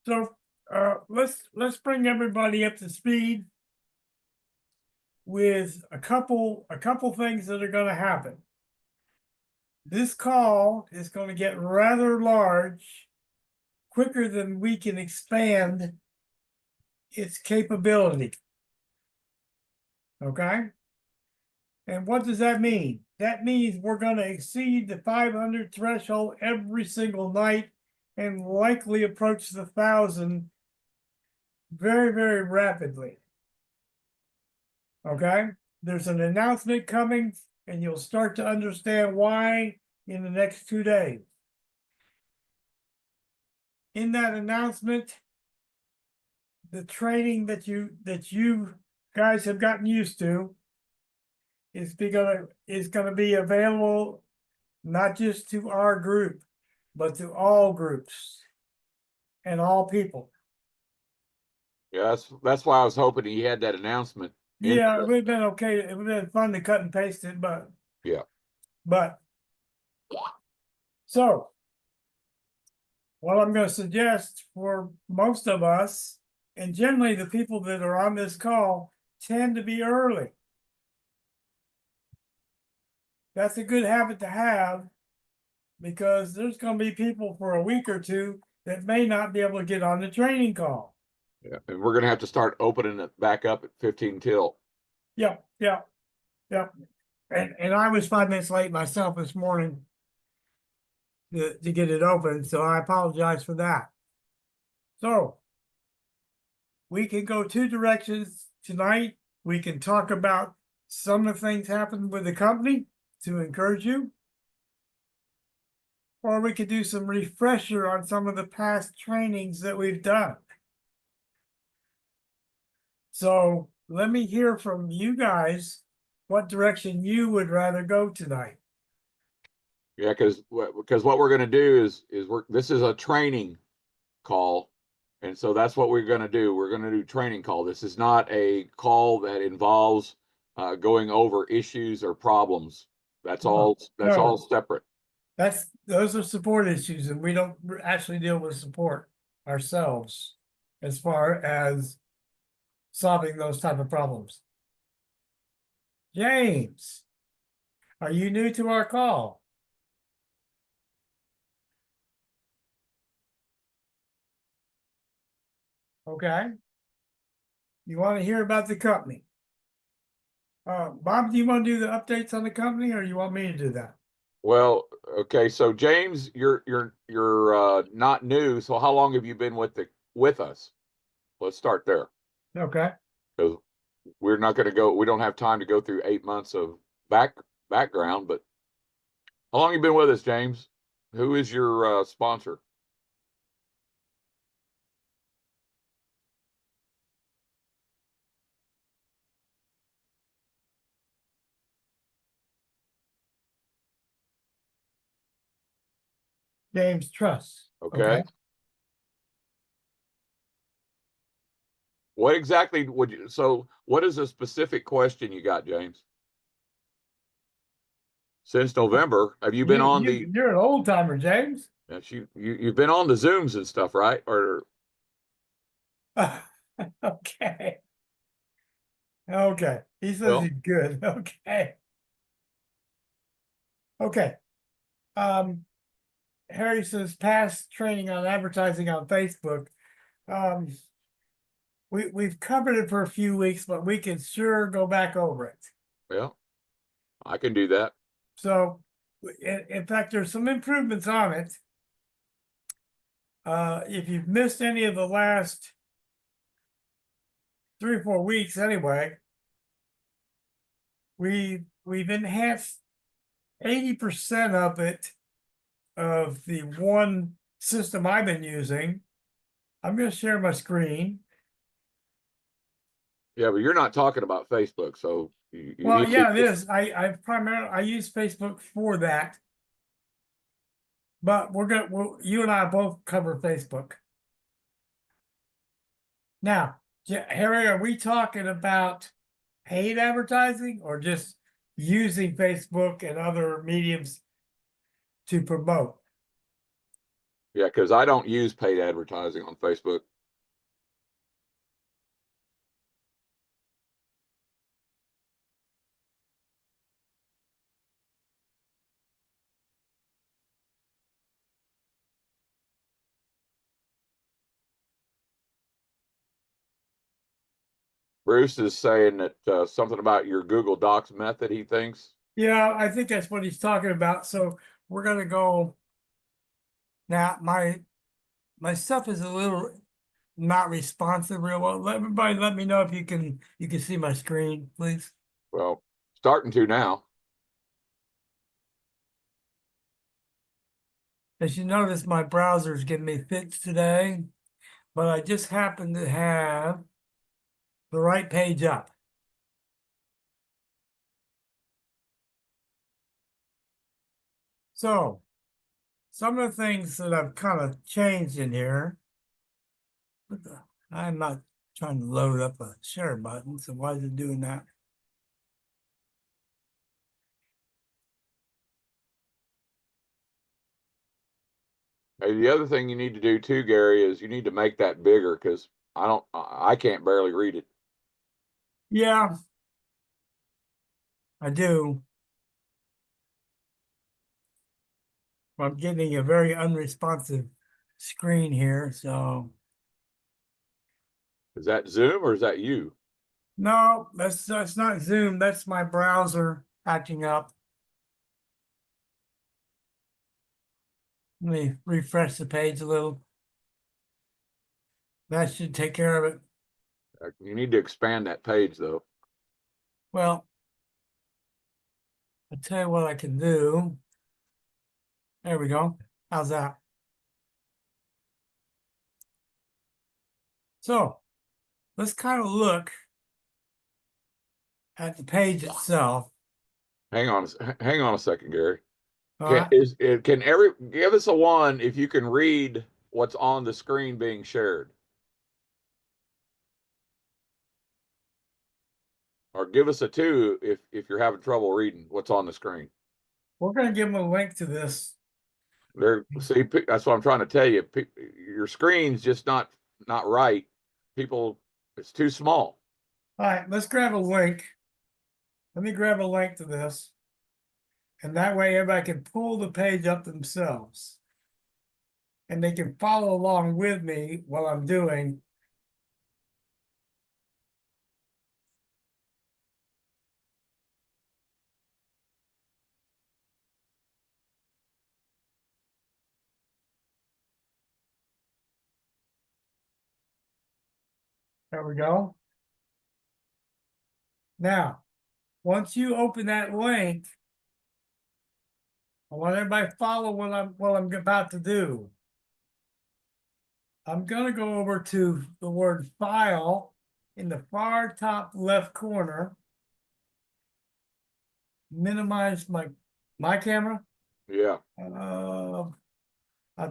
So let's bring everybody up to speed with a couple things that are going to happen. This call is going to get rather large quicker than we can expand its capability. Okay? And what does that mean? That means we're going to exceed the 500 threshold every single night and likely approach the 1,000 very, very rapidly. Okay? There's an announcement coming, and you'll start to understand why in the next 2 days. In that announcement, the training that you guys have gotten used to is gonna be available not just to our group, but to all groups and all people. Yeah, that's why I was hoping he had that announcement. Yeah, it would have been okay. It would have been fun to cut and paste it, but Yeah. So what I'm going to suggest for most of us, and generally the people that are on this call, tend to be early. That's a good habit to have because there's going to be people for a week or two that may not be able to get on the training call. Yeah, and we're gonna have to start opening it back up at 15 till. Yep. And I was 5 minutes late myself this morning to get it open, so I apologize for that. So we can go two directions tonight. We can talk about some of the things happened with the company to encourage you. Or we could do some refresher on some of the past trainings that we've done. So let me hear from you guys what direction you would rather go tonight. Yeah, because what we're gonna do is this is a training call, and so that's what we're gonna do. We're gonna do training call. This is not a call that involves going over issues or problems. That's all. That's all separate. Those are support issues, and we don't actually deal with support ourselves as far as solving those type of problems. James, are you new to our call? Okay. You want to hear about the company? Bob, do you want to do the updates on the company, or you want me to do that? Well, okay. So James, you're not new. So how long have you been with us? Let's start there. Okay. Because we're not going to go. We don't have time to go through 8 months of background. But how long have you been with us, James? Who is your sponsor? James Truss. Okay. What exactly would you? So, what is a specific question you got, James? Since November, have you been on the? You're an old timer, James. Yes, you've been on the Zooms and stuff, right? Or Okay. Okay. He says well, he's good. Okay. Okay. Harry says past training on advertising on Facebook. We've covered it for a few weeks, but we can sure go back over it. well, I can do that. So, in fact, there's some improvements on it. If you've missed any of the last 3 or 4 weeks, anyway, we've enhanced 80% of it of the one system I've been using. I'm going to share my screen. Yeah, but you're not talking about Facebook, so Well, yeah, it is. I use Facebook for that, but you and I both cover Facebook. Now, Harry, are we talking about paid advertising or just using Facebook and other mediums to promote? Yeah, because I don't use paid advertising on Facebook. Bruce is saying that something about your Google Docs method, he thinks. Yeah, I think that's what he's talking about. So we're gonna go. Now, my stuff is a little not responsive real well. Let me know if you can see my screen, please. Well, starting to now. As you notice, my browser's giving me fits today, but I just happen to have the right page up. So some of the things that I've kind of changed in here. I'm not trying to load up a share button, so why is it doing that? Hey, the other thing you need to do too, Gary, is you need to make that bigger because I can't barely read it. Yeah, I do. I'm getting a very unresponsive screen here, so Is that Zoom or is that you? no, that's not Zoom. That's my browser acting up. Let me refresh the page a little. That should take care of it. You need to expand that page though. Well, I'll tell you what I can do. There we go. How's that? So let's kind of look at the page itself. Hang on a second, Gary. All right. Can every give us a one if you can read what's on the screen being shared? Or give us a two if you're having trouble reading what's on the screen. We're going to give them a link to this. That's what I'm trying to tell you. Your screen's just not right. People, it's too small. All right, let's grab a link. Let me grab a link to this. And that way everybody can pull the page up themselves. And they can follow along with me while I'm doing. There we go. Now, once you open that link, I want everybody to follow what I'm about to do. I'm going to go over to the word file in the far top left corner. Minimize my camera. Yeah. I'll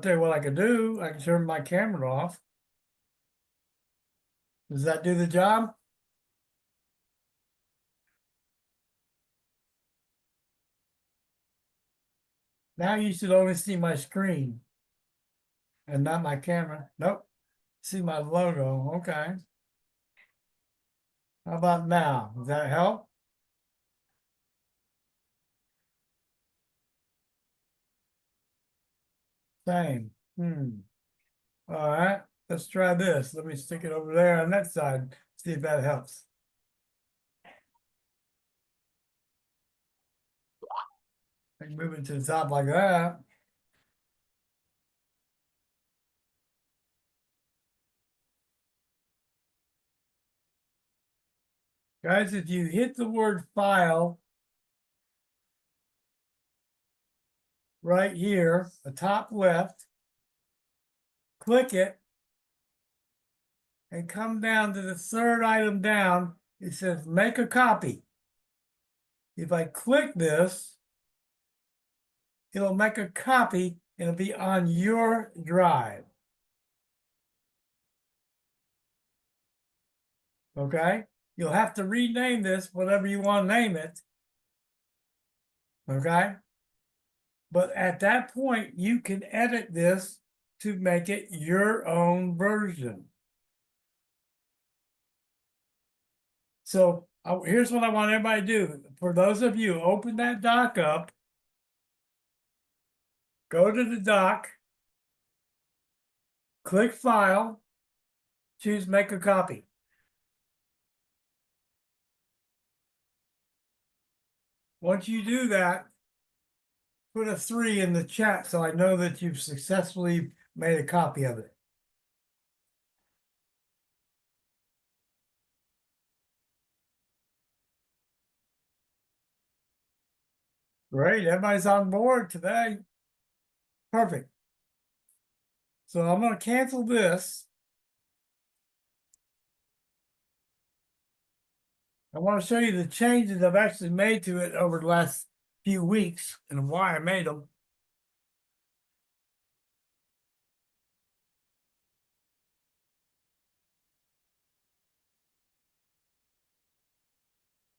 tell you what I can do. I can turn my camera off. Does that do the job? Now you should only see my screen and not my camera. Nope. See my logo. Okay. How about now? Does that help? Same. All right. Let's try this. Let me stick it over there on that side. See if that helps. I can move it to the top like that. Guys, if you hit the word file right here, the top left, click it, and come down to the third item down, it says make a copy. If I click this, it'll make a copy. It'll be on your drive. Okay? You'll have to rename this, whatever you want to name it. Okay? But at that point, you can edit this to make it your own version. So here's what I want everybody to do. For those of you, open that doc up, go to the doc, click File, choose Make a Copy. Once you do that, put a 3 in the chat so I know that you've successfully made a copy of it. Great, everybody's on board today. Perfect. So I'm going to cancel this. I want to show you the changes I've actually made to it over the last few weeks and why I made them.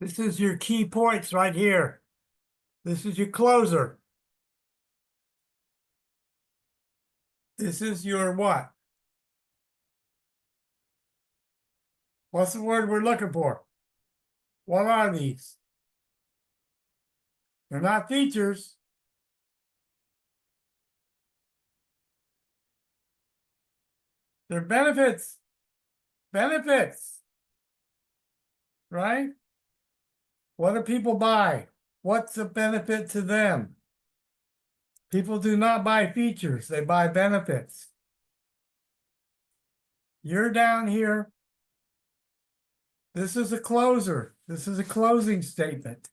This is your key points right here. This is your closer. This is your what? What's the word we're looking for? What are these? They're not features. They're benefits. Benefits. Right? What do people buy? What's the benefit to them? People do not buy features, they buy benefits. You're down here. This is a closer. This is a closing statement.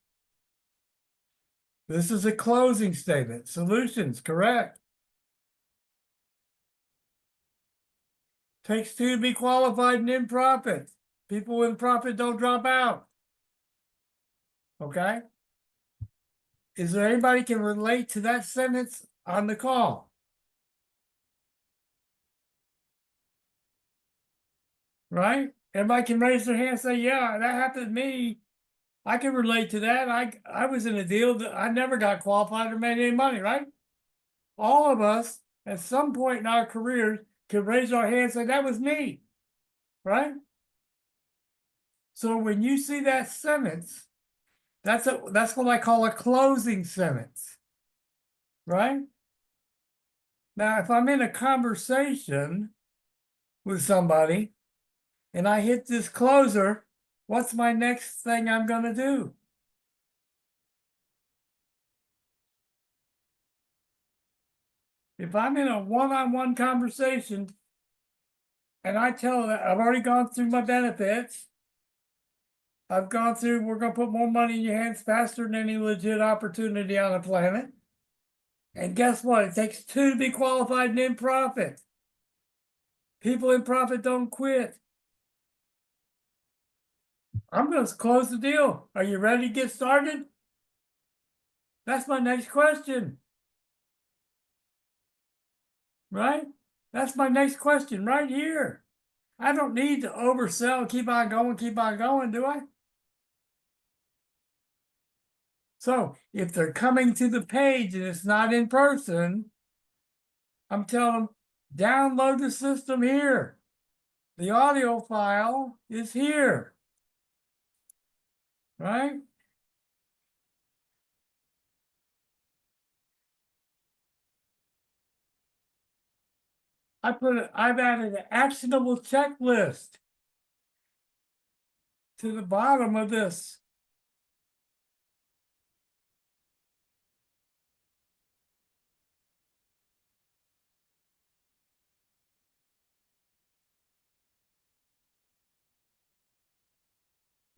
This is a closing statement. Solutions, correct. Takes 2 to be qualified and in profit. People in profit don't drop out. Okay? Is there anybody can relate to that sentence on the call? Right? Everybody can raise their hand and say, yeah, that happened to me. I can relate to that. I was in a deal that I never got qualified or made any money, right? All of us at some point in our careers can raise our hand and say, that was me, right? So when you see that sentence, that's what I call a closing sentence, right? Now, if I'm in a conversation with somebody and I hit this closer, what's my next thing I'm going to do? If I'm in a one-on-one conversation and I tell that I've already gone through my benefits, we're going to put more money in your hands faster than any legit opportunity on the planet. And guess what? It takes 2 to be qualified and in profit. People in profit don't quit. I'm going to close the deal. Are you ready to get started? That's my next question. Right? That's my next question right here. I don't need to oversell, keep on going, do I? So if they're coming to the page and it's not in person, I'm telling them, download the system here. The audio file is here. Right? I've added an actionable checklist to the bottom of this.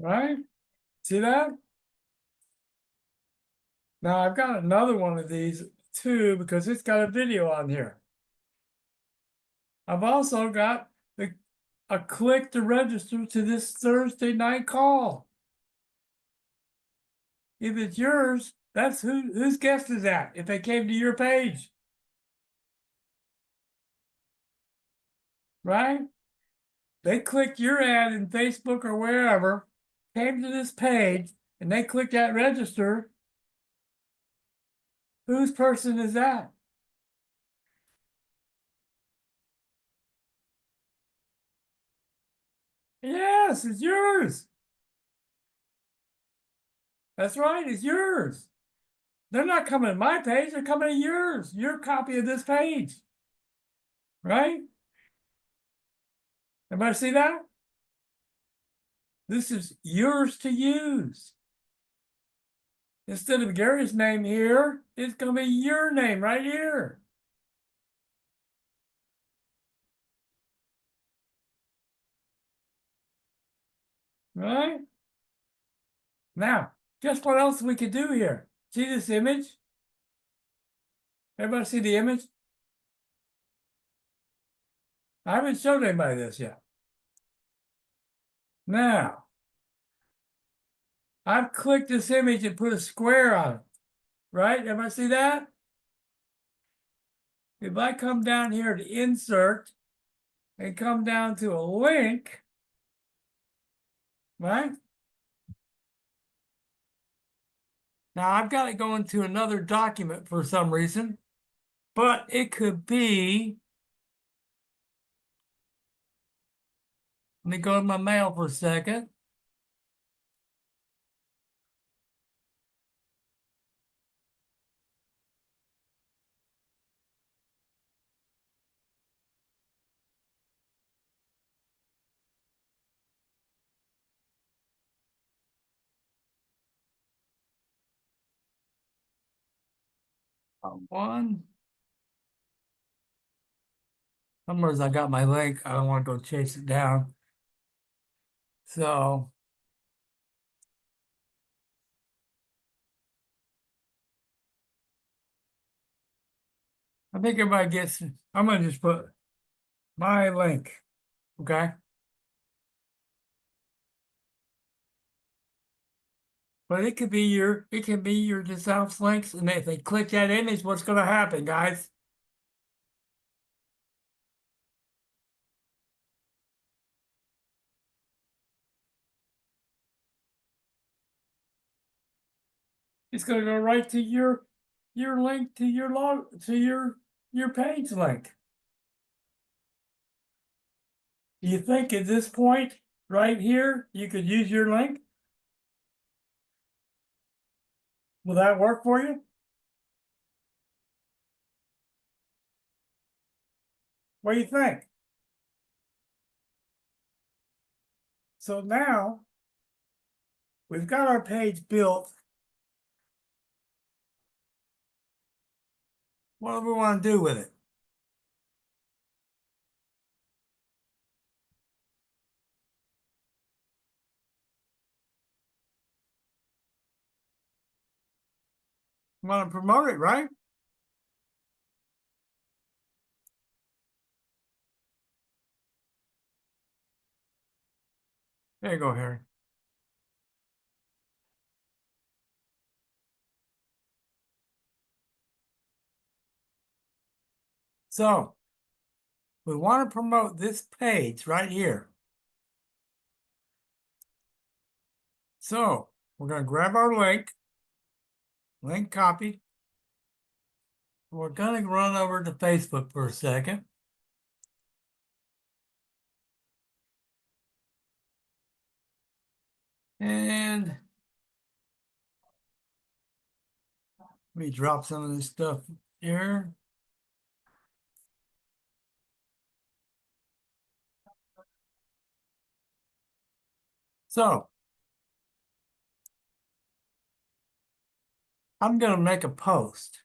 Right? See that? Now I've got another one of these too because it's got a video on here. I've also got a click to register to this Thursday night call. If it's yours, that's whose guest is that if they came to your page. Right? They clicked your ad in Facebook or wherever, came to this page, and they clicked that register. Whose person is that? Yes, it's yours. That's right, it's yours. They're not coming to my page, they're coming to yours, your copy of this page. Right? Everybody see that? This is yours to use. Instead of Gary's name here, it's going to be your name right here. Right? Now, guess what else we could do here? See this image? Everybody see the image? I haven't showed anybody this yet. Now, I've clicked this image and put a square on it. Right? Everybody see that? If I come down here to insert and come down to a link, right? Now I've got to go into another document for some reason, but it could be, let me go to my mail for a second. One. Somewhere I got my link. I don't want to go chase it down. So I think everybody gets, I'm going to just put my link. Okay. But it can be your dissolve links. And if they click that image, what's going to happen, guys? It's going to go right to your link to your log to your page link. Do you think at this point right here you could use your link? Will that work for you? What do you think? So now we've got our page built. What do we want to do with it? We want to promote it, right? There you go, Harry. So we want to promote this page right here. So we're going to grab our link copy. We're going to run over to Facebook for a second. And let me drop some of this stuff here. So I'm going to make a post.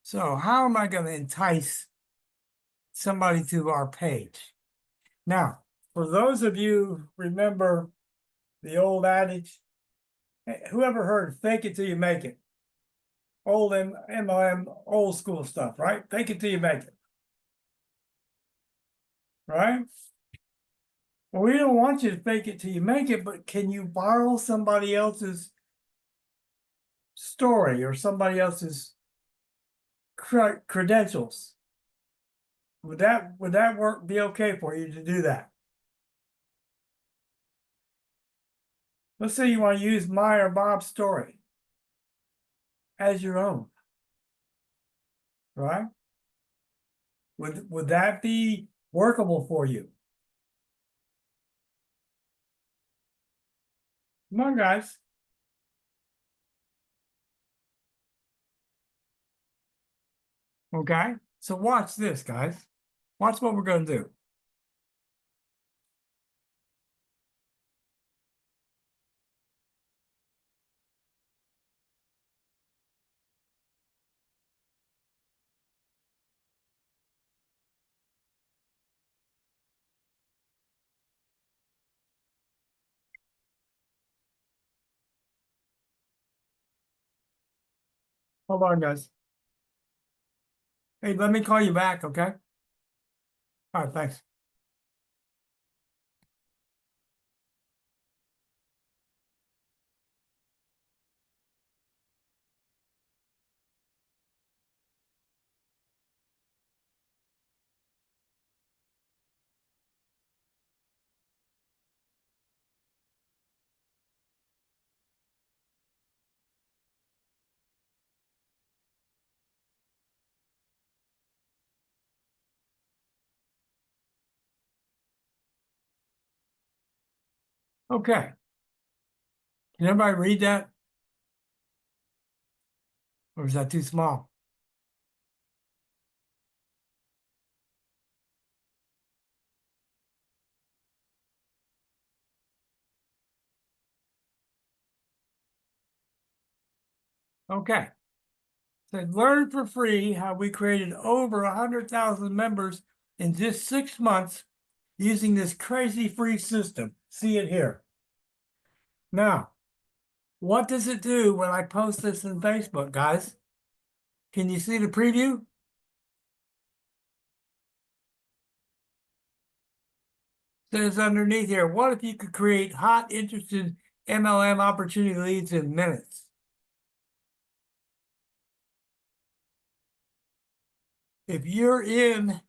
So how am I going to entice somebody to our page? Now, for those of you who remember the old adage, whoever heard fake it till you make it? Old MLM, old school stuff, right? Fake it till you make it. Right? Well, we don't want you to fake it till you make it, but can you borrow somebody else's story or somebody else's credentials? Would that work be okay for you to do that? Let's say you want to use my or Bob's story as your own, right? Would that be workable for you? Come on, guys. Okay, so watch this, guys. Watch what we're going to do. Hold on, guys. Hey, let me call you back, okay? All right, thanks. Okay. Can everybody read that? Or is that too small? Okay. So learn for free how we created over 100,000 members in just 6 months using this crazy free system. See it here. Now, what does it do when I post this in Facebook, guys? Can you see the preview? Says underneath here, what if you could create hot, interested MLM opportunity leads in minutes? If you're in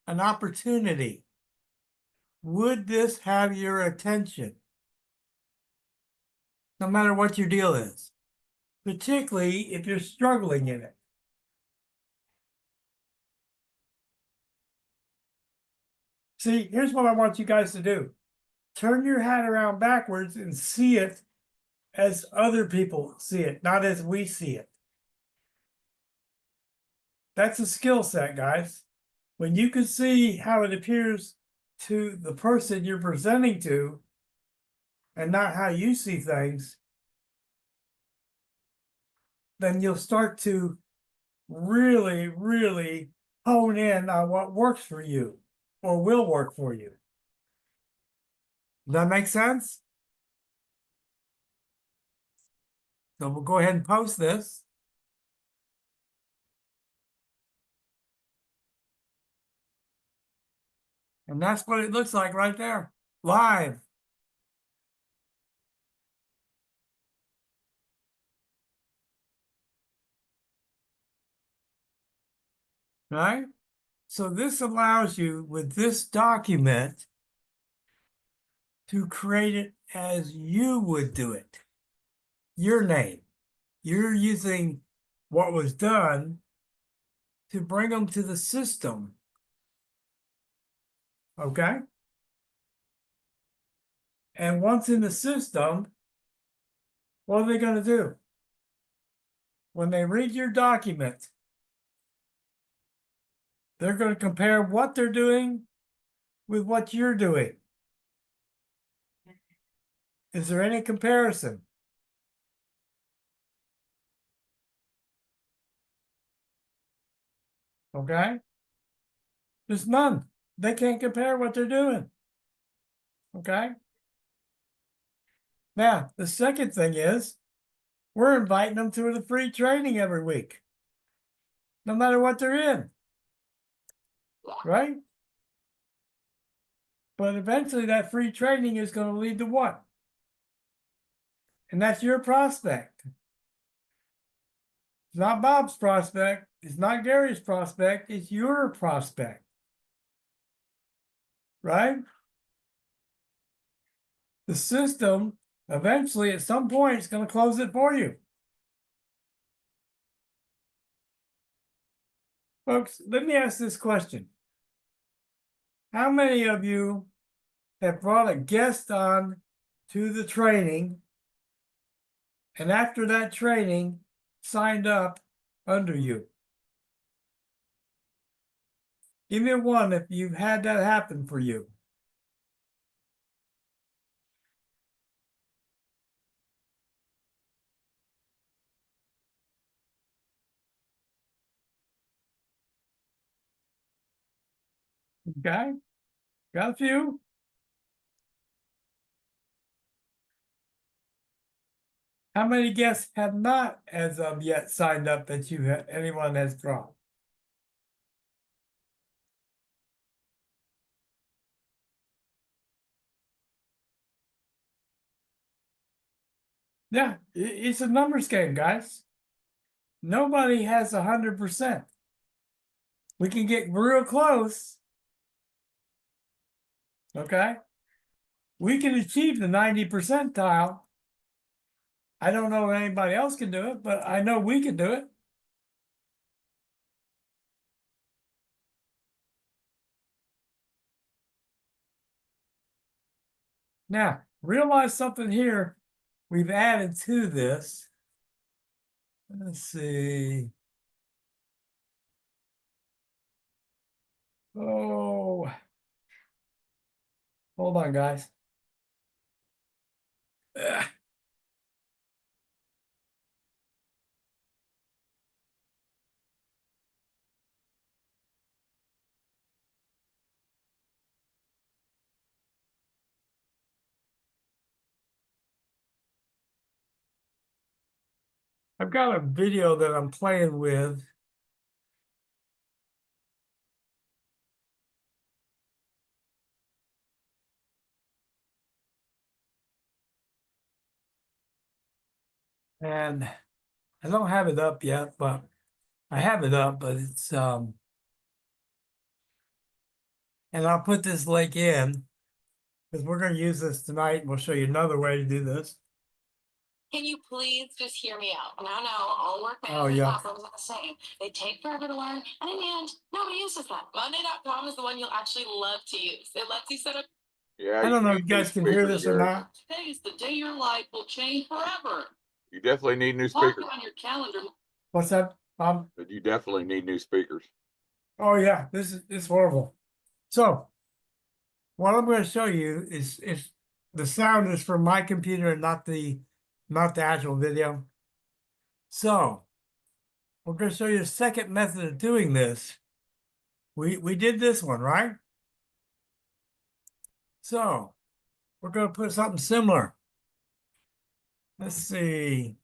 an opportunity, would this have your attention? No matter what your deal is, particularly if you're struggling in it. See, here's what I want you guys to do. Turn your hat around backwards and see it as other people see it, not as we see it. That's a skill set, guys. When you can see how it appears to the person you're presenting to and not how you see things, then you'll start to really, really hone in on what works for you or will work for you. Does that make sense? So we'll go ahead and post this. And that's what it looks like right there, live. Right? So this allows you with this document to create it as you would do it. Your name. You're using what was done to bring them to the system. Okay? And once in the system, what are they going to do? When they read your document, they're going to compare what they're doing with what you're doing. Is there any comparison? Okay? There's none. They can't compare what they're doing. Okay? Now, the second thing is we're inviting them to the free training every week, no matter what they're in. Right? But eventually that free training is going to lead to what? And that's your prospect. It's not Bob's prospect. It's not Gary's prospect. It's your prospect. Right? The system eventually at some point is going to close it for you. Folks, let me ask this question. How many of you have brought a guest on to the training and after that training signed up under you? Give me a one if you've had that happen for you. Okay, got a few. How many guests have not, as of yet, signed up that anyone has dropped? Yeah, it's a numbers game, guys. Nobody has 100%. We can get real close. Okay. We can achieve the 90 percentile. I don't know if anybody else can do it, but I know we can do it. Now, realize something here we've added to this. Let's see. Oh, hold on, guys. Ugh. I've got a video that I'm playing with. And I don't have it up yet, but I have it up, but it's and I'll put this link in because we're going to use this tonight and we'll show you another way to do this. Can you please just hear me out? And I know all work Oh, management yeah. platforms are the same. They take forever to learn, and in the end, nobody uses them. Monday.com is the one you'll actually love to use. It lets you set up. Yeah, I don't know if need you new guys can hear speakers, this or Gary. not. Today is the day your life will change forever. You definitely need new Mark speakers. it on your calendar. What's that? But you definitely need new speakers. Oh yeah, this is horrible. So what I'm going to show you is the sound is from my computer and not the actual video. So we're going to show you a second method of doing this. We did this one, right? So we're going to put something similar. Let's see.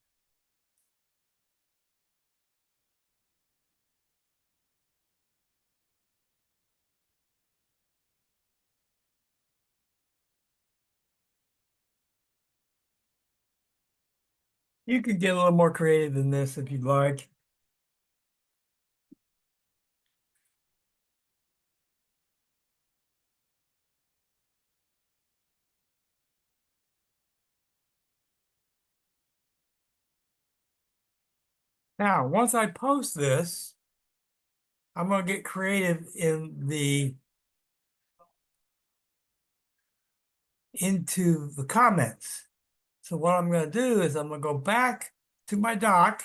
You can get a little more creative than this if you'd like. Now, once I post this, I'm going to get creative into the comments. So what I'm going to do is I'm going to go back to my doc.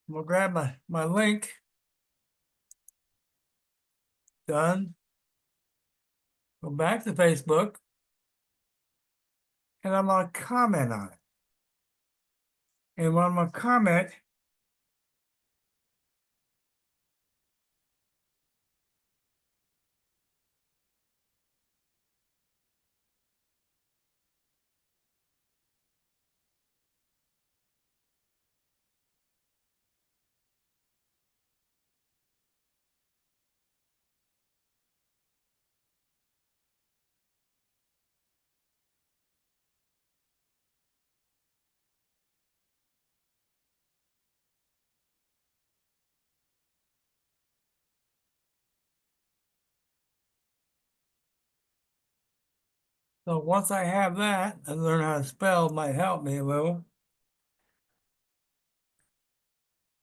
I'm going to grab my link. Done. Go back to Facebook. And I'm going to comment on it. And when I'm going to comment, so once I have that, and learn how to spell might help me a little.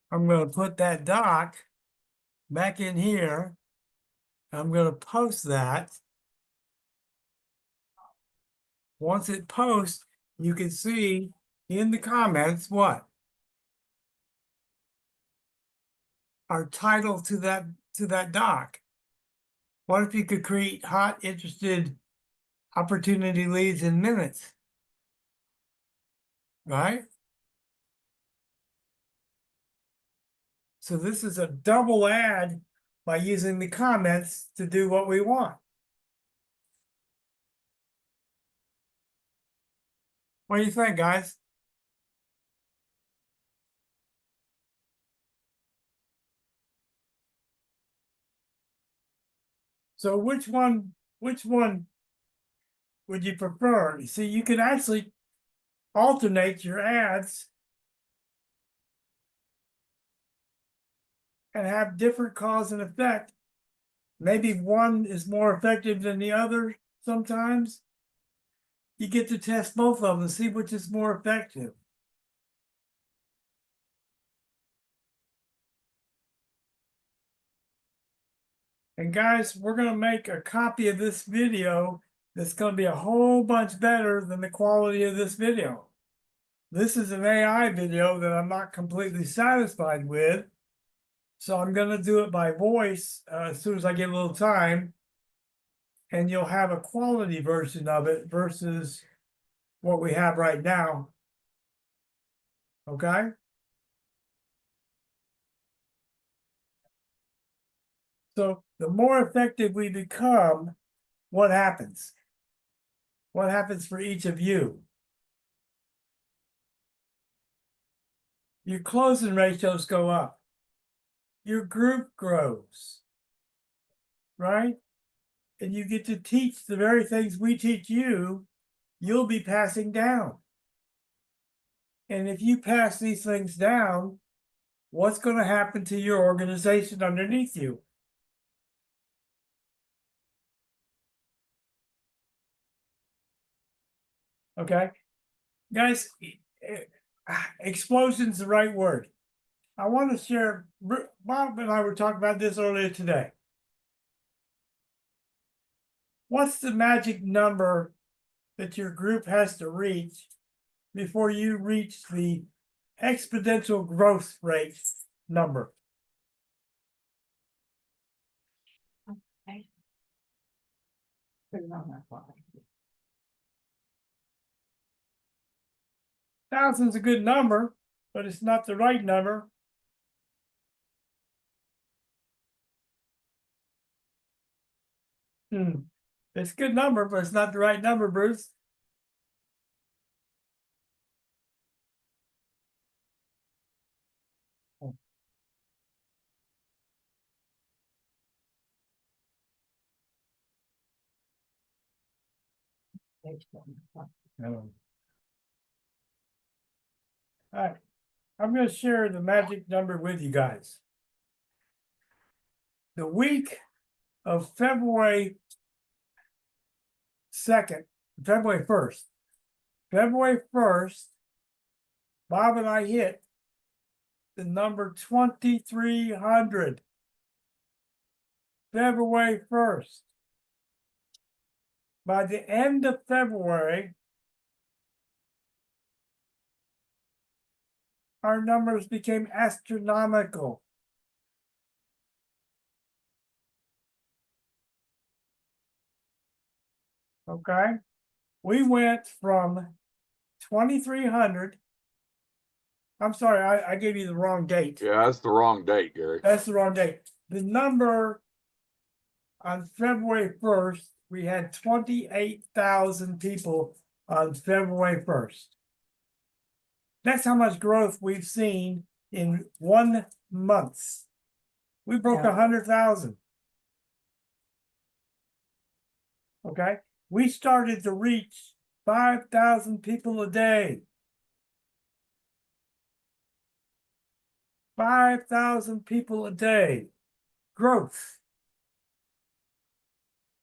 I'm going to put that doc back in here. I'm going to post that. Once it posts, you can see in the comments what? Our title to that doc. What if you could create hot, interested opportunity leads in minutes? Right? So this is a double ad by using the comments to do what we want. What do you think, guys? So which one would you prefer? You see, you can actually alternate your ads and have different cause and effect. Maybe one is more effective than the other sometimes. You get to test both of them and see which is more effective. And guys, we're going to make a copy of this video that's going to be a whole bunch better than the quality of this video. This is an AI video that I'm not completely satisfied with. So I'm going to do it by voice as soon as I get a little time. And you'll have a quality version of it versus what we have right now. Okay? So the more effective we become, what happens? What happens for each of you? Your closing ratios go up. Your group grows, right? And you get to teach the very things we teach you, you'll be passing down. And if you pass these things down, what's going to happen to your organization underneath you? Okay, guys, explosion's the right word. I want to share, Bob and I were talking about this earlier today. What's the magic number that your group has to reach before you reach the exponential growth rate number? Okay. Put it on that slide. 1,000's a good number, but it's not the right number. It's a good number, but it's not the right number, Bruce. All right, I'm going to share the magic number with you guys. The week of February 2nd, February 1st, Bob and I hit the number 2,300. February 1st. By the end of February, our numbers became astronomical. Okay, we went from 2,300. I'm sorry, I gave you the wrong date. Yeah, that's the wrong date, Gary. That's the wrong date. The number on February 1st, we had 28,000 people on February 1st. That's how much growth we've seen in 1 month. We broke 100,000. Okay, we started to reach 5,000 people a day. 5,000 people a day. Growth.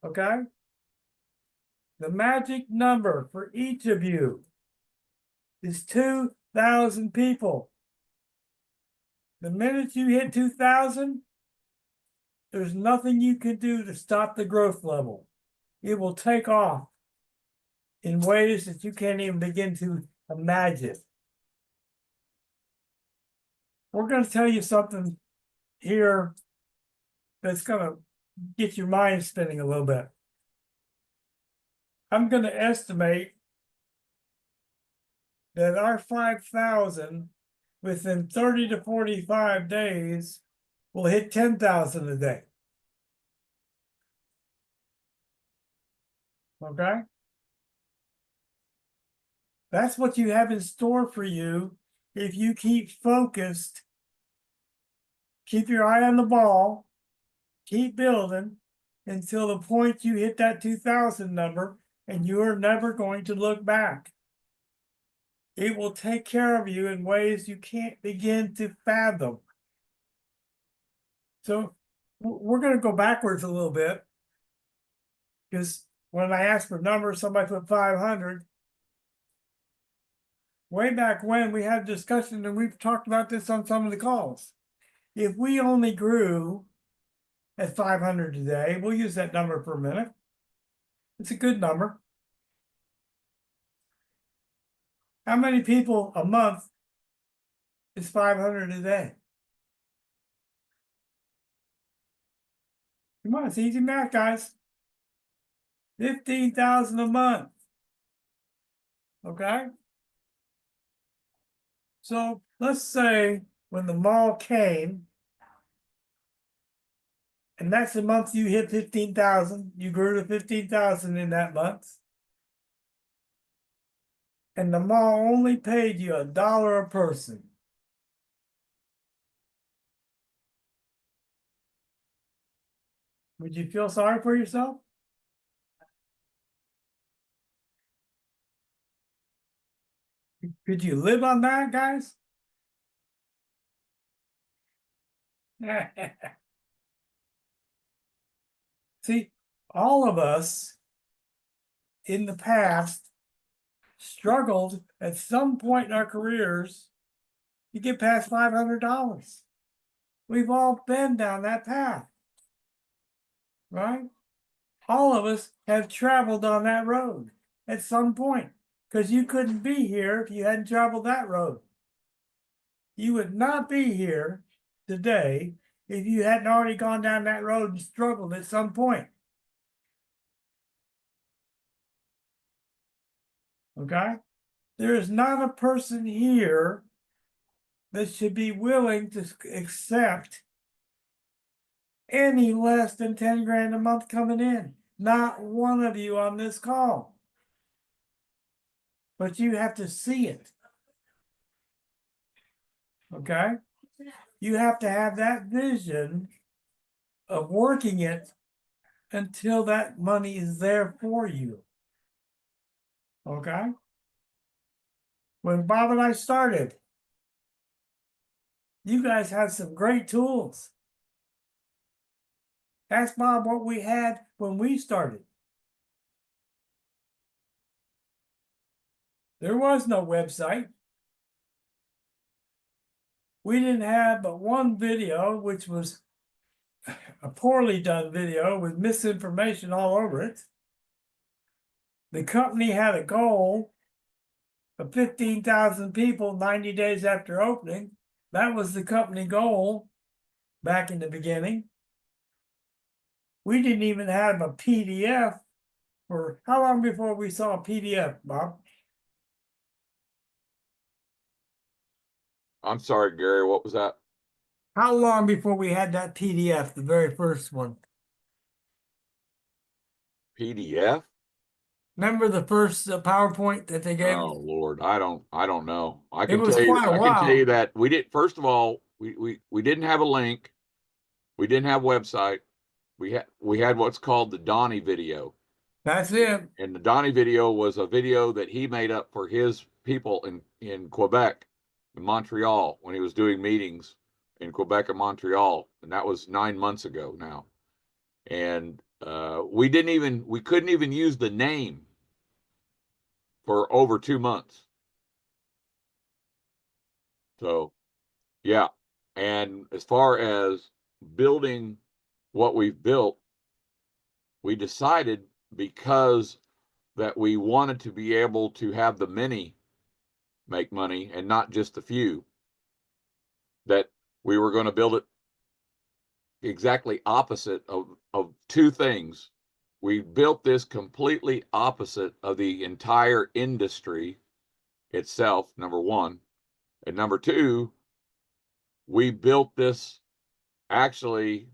Okay? The magic number for each of you is 2,000 people. The minute you hit 2,000, there's nothing you can do to stop the growth level. It will take off in ways that you can't even begin to imagine. We're going to tell you something here that's going to get your mind spinning a little bit. I'm going to estimate that our 5,000 within 30 to 45 days will hit 10,000 a day. Okay? That's what you have in store for you if you keep focused, keep your eye on the ball, keep building until the point you hit that 2,000 number, and you are never going to look back. It will take care of you in ways you can't begin to fathom. So we're going to go backwards a little bit, because when I asked for numbers, somebody put 500. Way back when we had a discussion, and we've talked about this on some of the calls. If we only grew at 500 today, we'll use that number for a minute. It's a good number. How many people a month is 500 a day? Come on, it's easy math, guys. 15,000 a month. Okay? So let's say when the mall came, and that's the month you hit 15,000, you grew to 15,000 in that month. And the mall only paid you $1 a person. Would you feel sorry for yourself? Could you live on that, guys? See, all of us in the past struggled at some point in our careers to get past $500. We've all been down that path, right? All of us have traveled on that road at some point, because you couldn't be here if you hadn't traveled that road. You would not be here today if you hadn't already gone down that road and struggled at some point. Okay? There is not a person here that should be willing to accept any less than 10 grand a month coming in. Not one of you on this call. But you have to see it. Okay? You have to have that vision of working it until that money is there for you. Okay? When Bob and I started, you guys had some great tools. Ask Bob what we had when we started. There was no website. We didn't have but one video, which was a poorly done video with misinformation all over it. The company had a goal of 15,000 people 90 days after opening. That was the company goal back in the beginning. We didn't even have a PDF for how long before we saw a PDF, Bob? I'm sorry, Gary, what was that? How long before we had that PDF, the very first one? PDF? Remember the first PowerPoint that they gave Oh us? Lord, I don't know. I It can was tell you, quite a I can tell you while. that we did. First of all, we didn't have a link. We didn't have a website. We had what's called the Donnie video, That's it. and the Donnie video was a video that he made up for his people in Quebec, in Montreal, when he was doing meetings in Quebec and Montreal, and that was 9 months ago now. And we couldn't even use the name for over 2 months. So, yeah. And as far as building what we've built, we decided, because that we wanted to be able to have the many make money and not just the few, that we were going to build it exactly opposite of two things. We built this completely opposite of the entire industry itself, number one. And number two, we built this actually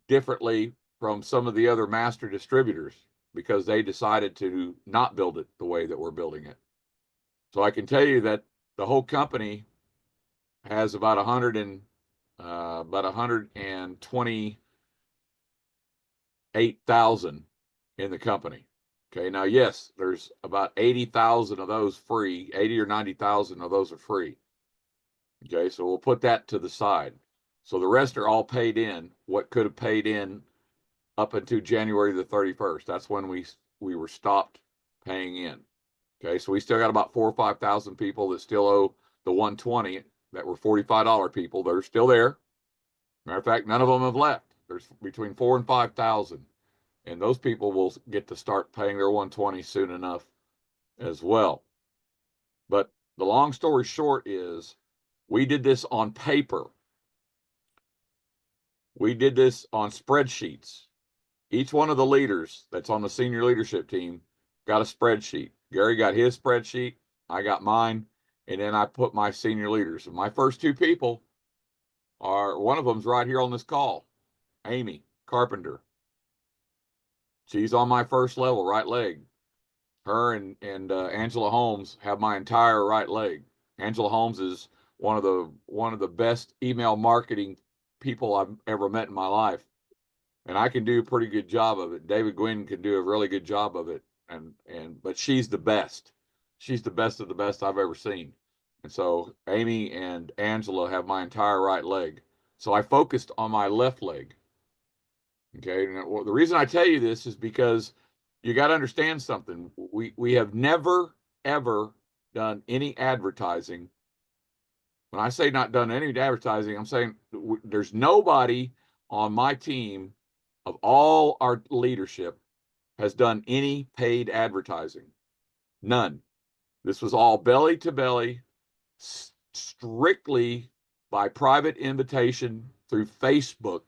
differently from some of the other master distributors because they decided to not build it the way that we're building it. So I can tell you that the whole company has about 128,000 in the company. Okay, now yes, there's about 80,000 of those free. 80 or 90,000 of those are free. Okay, so we'll put that to the side. So the rest are all paid in. What could have paid in up until January the 31st. That's when we were stopped paying in. Okay, so we still got about 4,000 or 5,000 people that still owe the 120 that were $45 people. They're still there. Matter of fact, none of them have left. There's between 4,000 and 5,000, and those people will get to start paying their 120 soon enough as well. But the long story short is we did this on paper. We did this on spreadsheets. Each one of the leaders that's on the senior leadership team got a spreadsheet. Gary got his spreadsheet, I got mine, and then I put my senior leaders. And my first two people are, one of them's right here on this call, Amy Carpenter. She's on my first level, right leg. Her and Angela Holmes have my entire right leg. Angela Holmes is one of the best email marketing people I've ever met in my life. And I can do a pretty good job of it. David Gwynn can do a really good job of it. But she's the best. She's the best of the best I've ever seen. And so Amy and Angela have my entire right leg. So I focused on my left leg. Okay. And the reason I tell you this is because you got to understand something. We have never, ever done any advertising. When I say not done any advertising, I'm saying there's nobody on my team of all our leadership has done any paid advertising. None. This was all belly to belly, strictly by private invitation through Facebook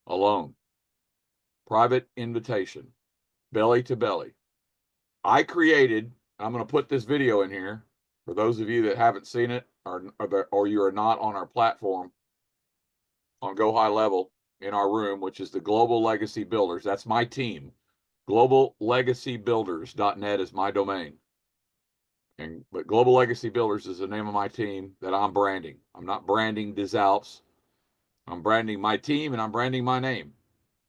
alone. Private invitation, belly to belly. I'm going to put this video in here for those of you that haven't seen it or you are not on our platform on Go High Level in our room, which is the Global Legacy Builders. That's my team. GlobalLegacyBuilders.net is my domain. But Global Legacy Builders is the name of my team that I'm branding. I'm not branding DesAlps. I'm branding my team and I'm branding my name.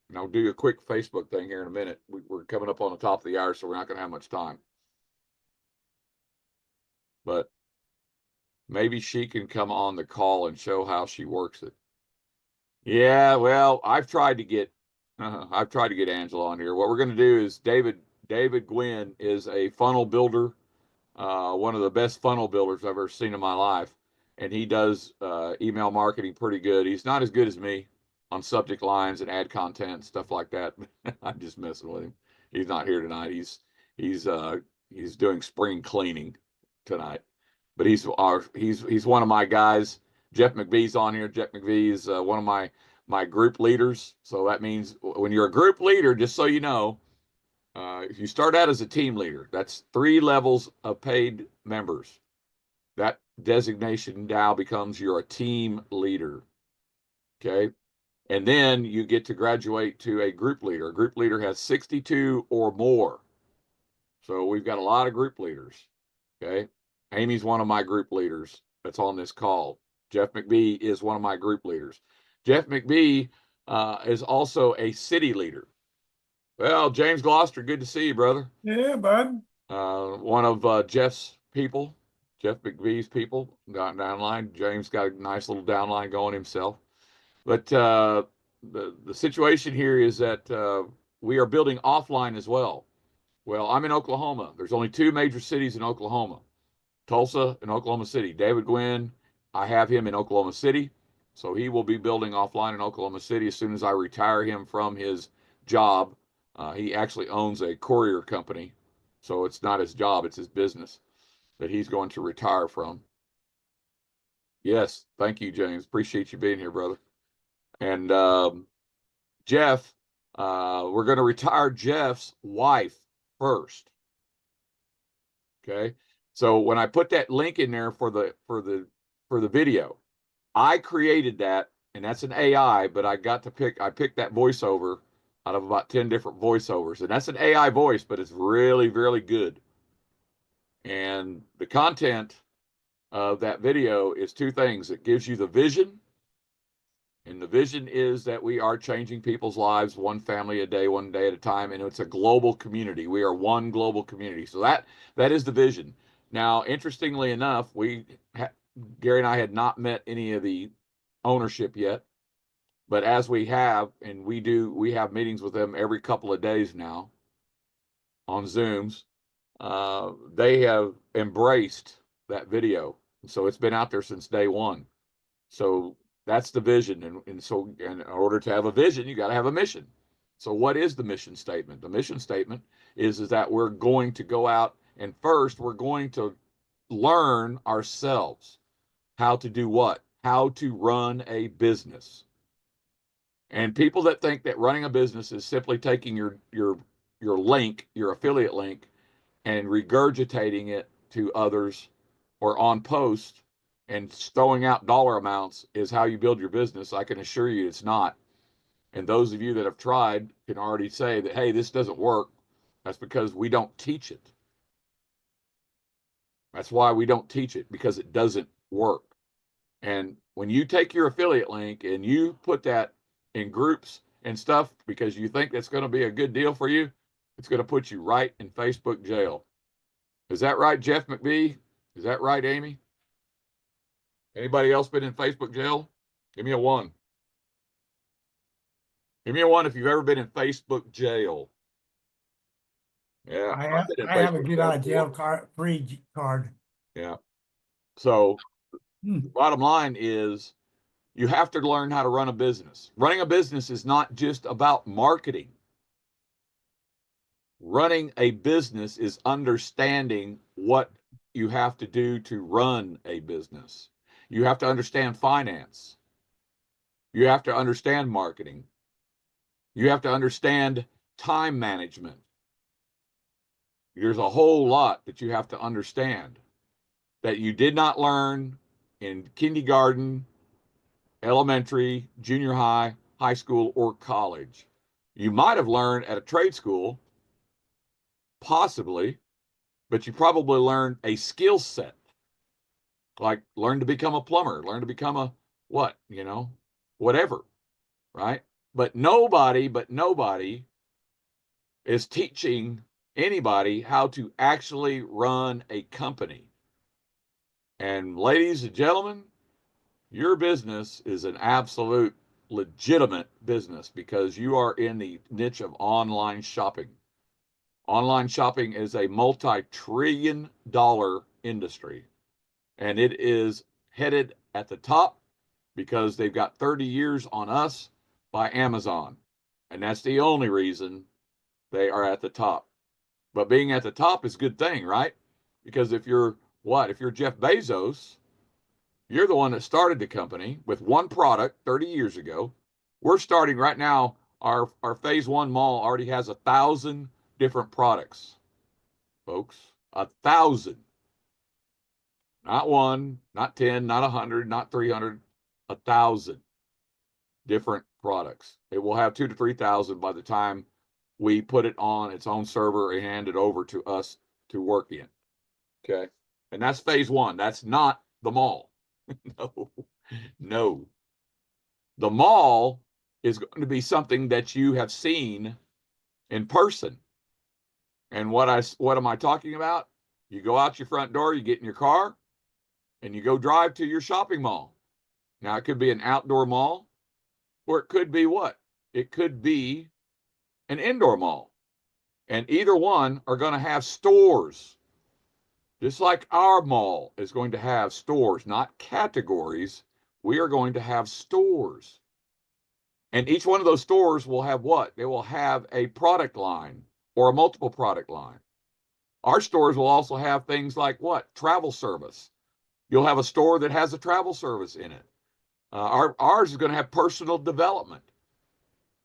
And I'll do a quick Facebook thing here in a minute. We're coming up on the top of the hour, so we're not going to have much time. But maybe she can come on the call and show how she works it. Yeah, well, I've tried to get Angela on here. What we're going to do is David Gwynn is a funnel builder, one of the best funnel builders I've ever seen in my life, and he does email marketing pretty good. He's not as good as me on subject lines and ad content and stuff like that. I'm just messing with him. He's not here tonight. He's doing spring cleaning tonight, but he's one of my guys. Jeff McVee's on here. Jeff McVee is one of my group leaders. So that means when you're a group leader, just so you know, if you start out as a team leader, that's 3 levels of paid members. That designation now becomes you're a team leader. Okay. And then you get to graduate to a group leader. A group leader has 62 or more. So we've got a lot of group leaders. Okay. Amy's one of my group leaders that's on this call. Jeff McVee is one of my group leaders. Jeff McVee is also a city leader. Well, James Gloucester, good to see you, brother. Yeah, bud. One of Jeff's people, Jeff McVee's people, got downline. James got a nice little downline going himself. But the situation here is that we are building offline as well. Well, I'm in Oklahoma. There's only 2 major cities in Oklahoma, Tulsa and Oklahoma City. David Gwynn, I have him in Oklahoma City. So he will be building offline in Oklahoma City as soon as I retire him from his job He actually owns a courier company, so it's not his job, it's his business that he's going to retire from. Yes, thank you, James. Appreciate you being here, brother. And Jeff, we're going to retire Jeff's wife first. Okay. So when I put that link in there for the video, I created that, and that's an AI, but I picked that voiceover out of about 10 different voiceovers. And that's an AI voice, but it's really, really good. And the content of that video is two things. It gives you the vision, and the vision is that we are changing people's lives one family a day, one day at a time, and it's a global community. We are one global community. So that is the vision. Now, interestingly enough, Gary and I had not met any of the ownership yet, but as we have, and we have meetings with them every couple of days now on Zooms. They have embraced that video, so it's been out there since day one. So that's the vision, and so in order to have a vision, you got to have a mission. So what is the mission statement? The mission statement is that we're going to go out, and first we're going to learn ourselves how to do what? How to run a business. And people that think that running a business is simply taking your link, your affiliate link, and regurgitating it to others or on post and throwing out dollar amounts is how you build your business. I can assure you it's not. And those of you that have tried can already say that, hey, this doesn't work. That's because we don't teach it. That's why we don't teach it, because it doesn't work. And when you take your affiliate link and you put that in groups and stuff because you think that's going to be a good deal for you, it's going to put you right in Facebook jail. Is that right, Jeff McBee? Is that right, Amy? Anybody else been in Facebook jail? Give me a one. Give me a one if you've ever been in Facebook jail. Yeah, I've been in I have a Facebook get jail out of jail before. free card. Yeah. So Hmm. the bottom line is you have to learn how to run a business. Running a business is not just about marketing. Running a business is understanding what you have to do to run a business. You have to understand finance. You have to understand marketing. You have to understand time management. There's a whole lot that you have to understand that you did not learn in kindergarten, elementary, junior high, high school, or college. You might have learned at a trade school, possibly, but you probably learned a skill set, like learn to become a plumber, learn to become a what, whatever, right? But nobody is teaching anybody how to actually run a company. And ladies and gentlemen, your business is an absolute legitimate business because you are in the niche of online shopping. Online shopping is a multi-trillion-dollar industry, and it is headed at the top because they've got 30 years on us by Amazon. And that's the only reason they are at the top. But being at the top is a good thing, right? Because if you're Jeff Bezos, you're the one that started the company with one product 30 years ago. We're starting right now. Our phase one mall already has 1,000 different products, folks. 1,000. Not one, not 10, not 100, not 300, 1,000 different products. It will have 2,000 to 3,000 by the time we put it on its own server and hand it over to us to work in. Okay. And that's phase one. That's not the mall. No, no. The mall is going to be something that you have seen in person. And what am I talking about? You go out your front door, you get in your car, and you go drive to your shopping mall. Now it could be an outdoor mall, or it could be what? It could be an indoor mall. And either one are going to have stores. Just like our mall is going to have stores, not categories, we are going to have stores. And each one of those stores will have what? They will have a product line or a multiple product line. Our stores will also have things like what? Travel service. You'll have a store that has a travel service in it. Ours is going to have personal development.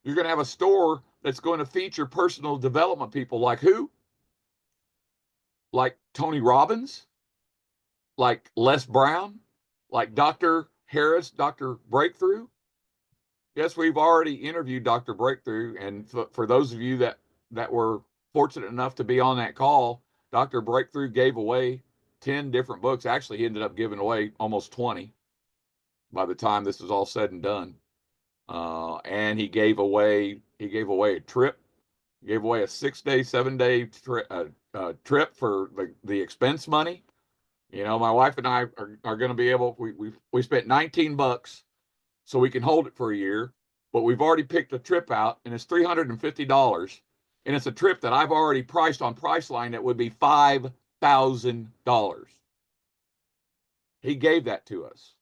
You're going to have a store that's going to feature personal development people like who? Like Tony Robbins, like Les Brown, like Dr. Harris, Dr. Breakthrough. Yes, we've already interviewed Dr. Breakthrough, and for those of you that were fortunate enough to be on that call, Dr. Breakthrough gave away 10 different books. Actually, he ended up giving away almost 20 by the time this was all said and done. And he gave away a trip. He gave away a 6-day, 7-day trip for the expense money. You know, my wife and I are going to be able. We spent $19 so we can hold it for a year, but we've already picked a trip out, and it's $350, and it's a trip that I've already priced on Priceline that would be $5,000. He gave that to us.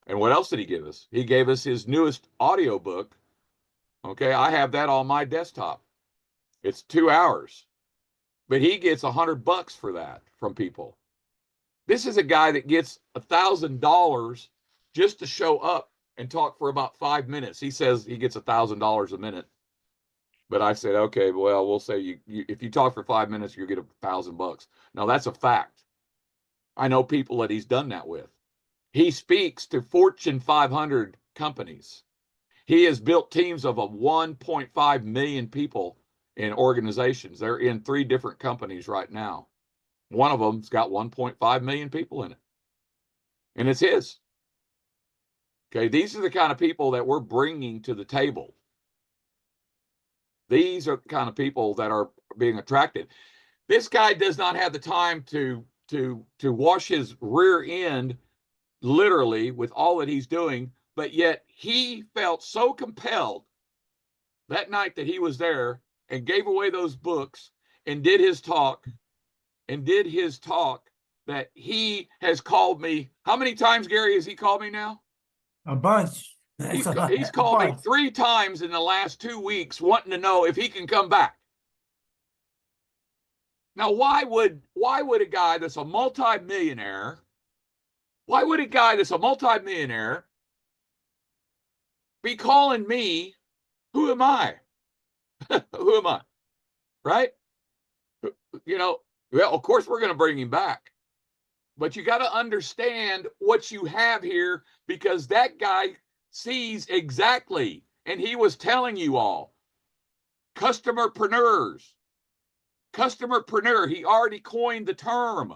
And what else did he give us? He gave us his newest audio book. Okay, I have that on my desktop. It's 2 hours, but he gets $100 for that from people. This is a guy that gets $1,000 just to show up and talk for about 5 minutes. He says he gets $1,000 a minute, but I said, okay, well, we'll say you if you talk for 5 minutes, you'll get $1,000. Now that's a fact. I know people that he's done that with. He speaks to Fortune 500 companies. He has built teams of 1.5 million people in organizations. They're in 3 different companies right now. One of them's got 1.5 million people in it, and it's his. Okay, these are the kind of people that we're bringing to the table. These are the kind of people that are being attracted. This guy does not have the time to wash his rear end, literally, with all that he's doing, but yet he felt so compelled that night that he was there and gave away those books and did his talk that he has called me. How many times, Gary, has he called me now? A bunch. He's called me 3 times in the last 2 weeks wanting to know if he can come back. Now, why would a guy that's a multimillionaire, be calling me? Who am I? Who am I? Right? You know, well, of course we're going to bring him back. But you got to understand what you have here, because that guy sees exactly, and he was telling you all, customerpreneur. He already coined the term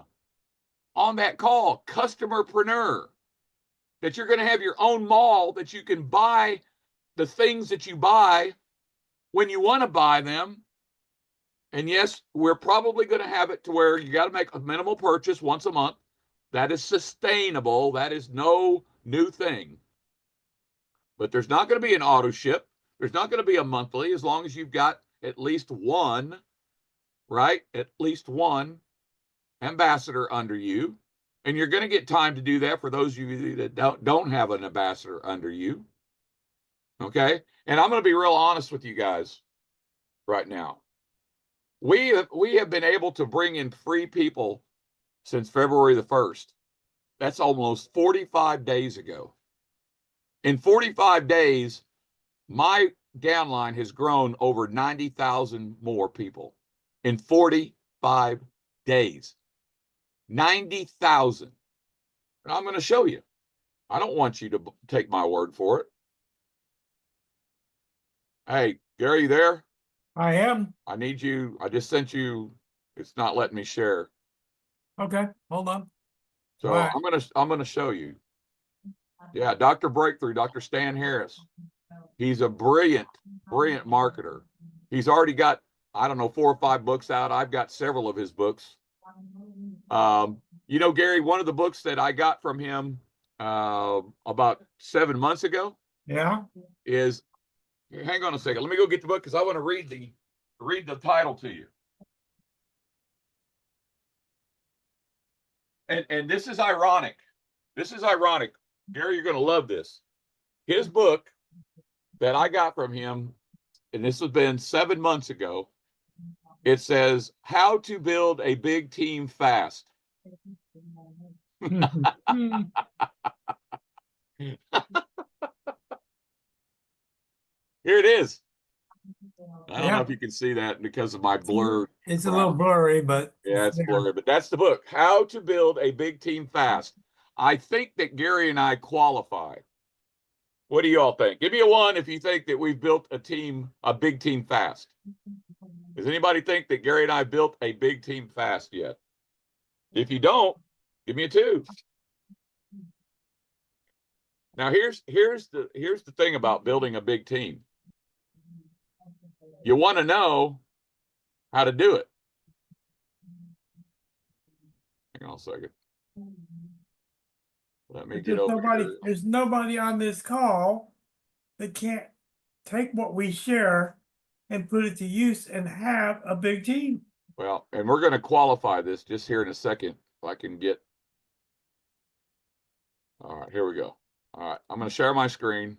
on that call, customerpreneur, that you're going to have your own mall, that you can buy the things that you buy when you want to buy them. And yes, we're probably going to have it to where you got to make a minimal purchase once a month. That is sustainable. That is no new thing. But there's not going to be an auto ship. There's not going to be a monthly, as long as you've got at least one, right? At least one ambassador under you. And you're going to get time to do that for those of you that don't have an ambassador under you. Okay? And I'm going to be real honest with you guys right now. We have been able to bring in free people since February the 1st. That's almost 45 days ago. In 45 days, my downline has grown over 90,000 more people. In 45 days. 90,000. And I'm going to show you. I don't want you to take my word for it. Hey, Gary, you there? I am. I need you. I just sent you. It's not letting me share. Okay, hold on. So Right. I'm gonna show you. Yeah, Dr. Breakthrough, Dr. Stan Harris. He's a brilliant marketer. He's already got, I don't know, 4 or 5 books out. I've got several of his books. You know, Gary, one of the books that I got from him about 7 months ago. Yeah. Is, hang on a second. Let me go get the book, because I want to read the title to you. And this is ironic. Gary, you're going to love this. His book that I got from him, and this has been 7 months ago. It says, how to build a big team fast. Here it is. I don't know if you can see that because of my blur. It's a little blurry, but Yeah, it's there. blurry, but that's the book, How to Build a Big Team Fast. I think that Gary and I qualify. What do you all think? Give me a 1 if you think that we've built a big team fast. Does anybody think that Gary and I built a big team fast yet? If you don't, give me a 2. Now here's the thing about building a big team. You want to know how to do it. Hang on a second. Let me get over here. There's nobody on this call that can't take what we share and put it to use and have a big team. Well, and we're going to qualify this just here in a second. If I can get. All right, here we go. All right, I'm going to share my screen.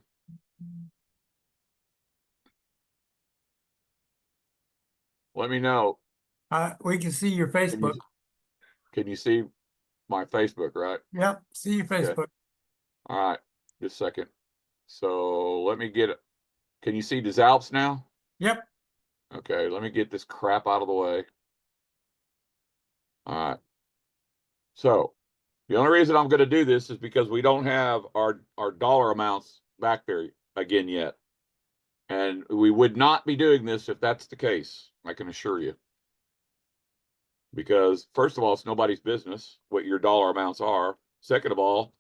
Let me know. We can see your Facebook. Can you see my Facebook, right? Yep, see your Facebook. Okay. All right, just a second. So let me get it. Can you see DeSalps now? Yep. Okay, let me get this crap out of the way. All right. So the only reason I'm going to do this is because we don't have our dollar amounts back there again yet. And we would not be doing this if that's the case, I can assure you. Because first of all, it's nobody's business what your dollar amounts are. Second of all,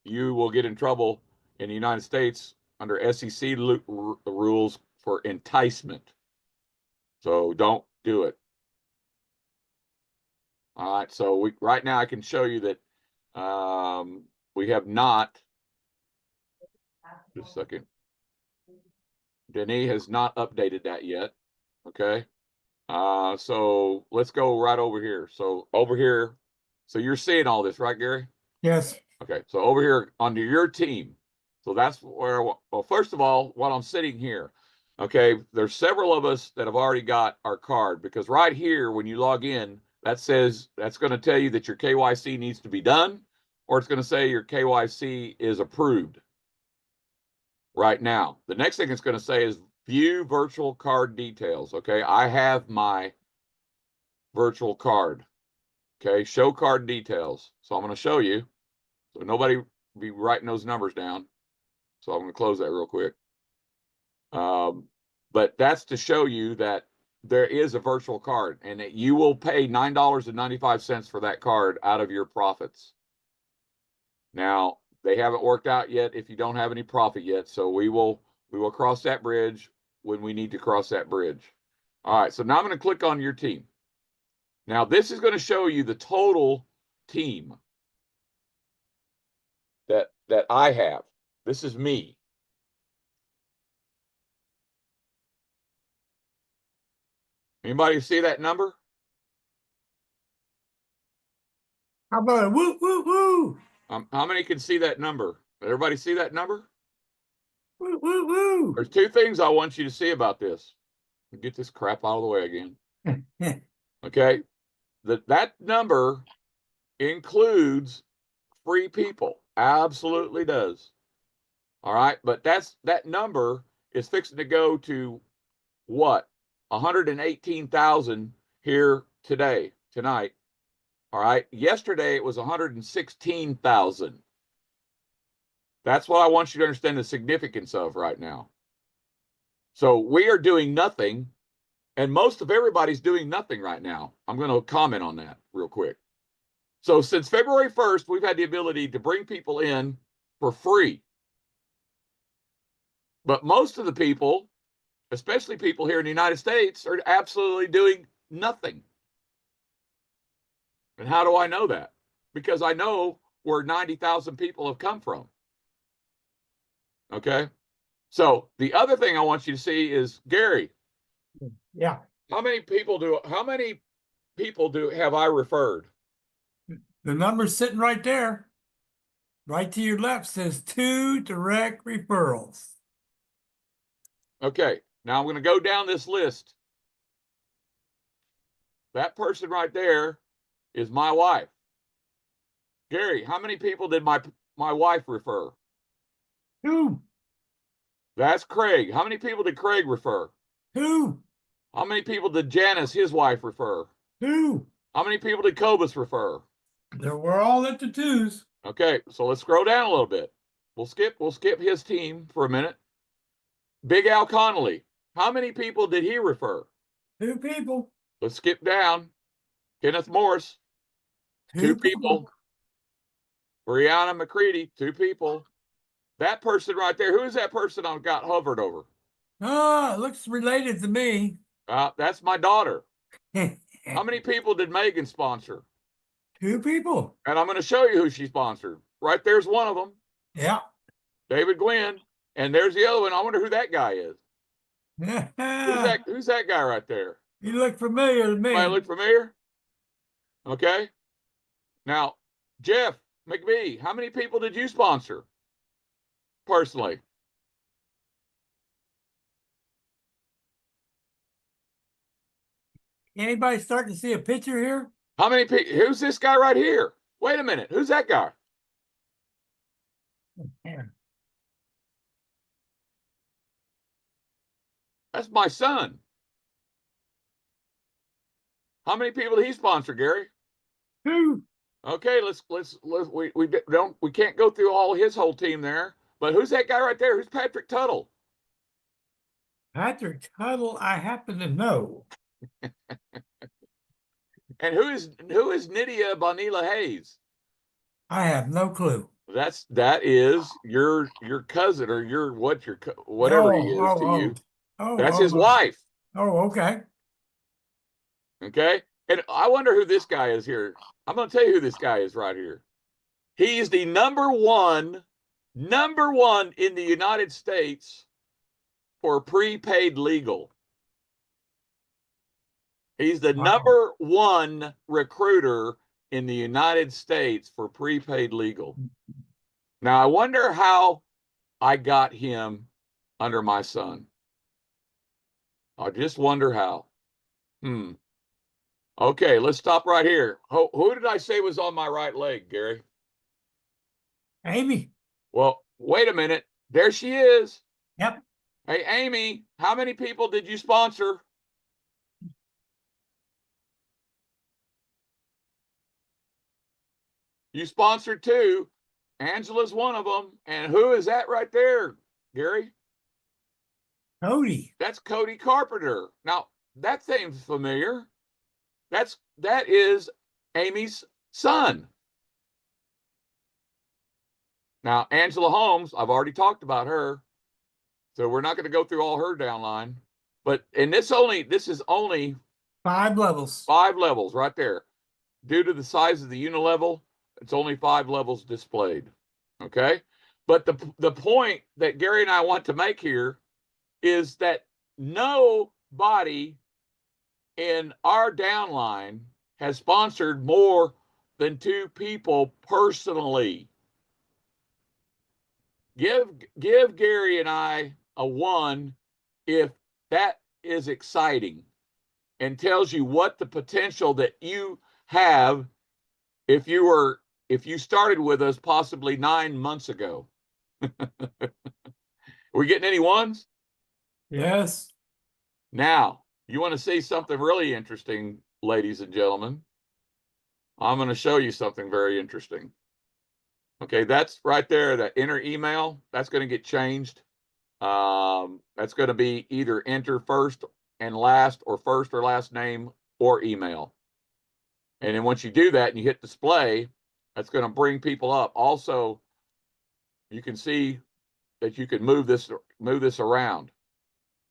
you will get in trouble in the United States under SEC rules for enticement. So don't do it. All right. So right now I can show you that we have not. Just a second. Denis has not updated that yet. Okay. So let's go right over here. So over here, so you're seeing all this, right, Gary? Yes. Okay. So over here under your team. So that's where, well, first of all, while I'm sitting here, okay, there's several of us that have already got our card, because right here, when you log in, that says, that's going to tell you that your KYC needs to be done, or it's going to say your KYC is approved right now. The next thing it's going to say is view virtual card details. Okay, I have my virtual card. Okay, show card details. So I'm going to show you. So nobody be writing those numbers down. So I'm going to close that real quick. But that's to show you that there is a virtual card and that you will pay $9.95 for that card out of your profits. Now, they haven't worked out yet if you don't have any profit yet. So we will cross that bridge when we need to cross that bridge. All right. So now I'm going to click on your team. Now, this is going to show you the total team that I have. This is me. Anybody see that number? How about a woo, woo, woo? How many can see that number? Everybody see that number? Woo, woo, woo. There's 2 things I want you to see about this. Get this crap out of the way again. Okay. That number includes free people. Absolutely does. All right. But that number is fixing to go to what? 118,000 here tonight. All right. Yesterday it was 116,000. That's what I want you to understand the significance of right now. So we are doing nothing, and most of everybody's doing nothing right now. I'm going to comment on that real quick. So since February 1st, we've had the ability to bring people in for free. But most of the people, especially people here in the United States, are absolutely doing nothing. And how do I know that? Because I know where 90,000 people have come from. Okay. So the other thing I want you to see is, Gary. Yeah. How many people have I referred? The number's sitting right there. Right to your left says 2 direct referrals. Okay, now I'm going to go down this list. That person right there is my wife. Gary, how many people did my wife refer? 2, That's Craig. How many people did Craig refer? 2, How many people did Janice, his wife, refer? 2. How many people did Cobus refer? We're all at the 2s. Okay, so let's scroll down a little bit. We'll skip his team for a minute. Big Al Connolly. How many people did he refer? 2 people. Let's skip down. Kenneth Morris, 2 people. Brianna McCready, 2 people. That person right there, who is that person I've got hovered over? Oh, it looks related to me. That's my daughter. 2 How many people did Megan sponsor? people. And I'm going to show you who she sponsored. Right there's one of them, Yeah. David Gwynn. And there's the other one. I wonder who that guy is. You Who's that guy right there? look familiar to me. Anybody look familiar? Okay. Now, Jeff McBee, how many people did you sponsor personally? Anybody starting to see a picture here? How many people? Who's this guy right here? Wait a minute. Who's that guy? Yeah. That's my son. How many people did he sponsor, Gary? 2. Okay, we can't go through all his whole team there. But who's that guy right there? Who's Patrick Tuttle? Patrick Tuttle, I happen to know. And who is Nydia Bonilla Hayes? I have no clue. That is your cousin or whatever he is to you. That's his wife. Oh, okay. Okay. And I wonder who this guy is here. I'm going to tell you who this guy is right here. He's the number one in the United States for prepaid legal. He's the number one recruiter in the United States for prepaid legal. Now, I wonder how I got him under my son. I just wonder how. Okay, let's stop right here. Who did I say was on my right leg, Gary? Amy. Well, wait a minute. There she is. Yep. Hey, Amy, how many people did you sponsor? You sponsored 2. Angela's one of them. And who is that right there, Gary? Cody. That's Cody Carpenter. Now, that seems familiar. That is Amy's son. Now, Angela Holmes, I've already talked about her. So we're not going to go through all her downline. But this is only 5 levels. 5 levels right there. Due to the size of the unilevel, it's only 5 levels displayed. Okay? But the point that Gary and I want to make here is that nobody in our downline has sponsored more than 2 people personally. Give Gary and I a 1 if that is exciting and tells you what the potential that you have if you started with us possibly 9 months ago. Are we getting any 1s? Yes. Now, you want to see something really interesting, ladies and gentlemen? I'm going to show you something very interesting. Okay, that's right there, that inner email, that's going to get changed. That's going to be either enter first and last or first or last name or email. And then once you do that and you hit display, that's going to bring people up. Also, you can see that you can move this around.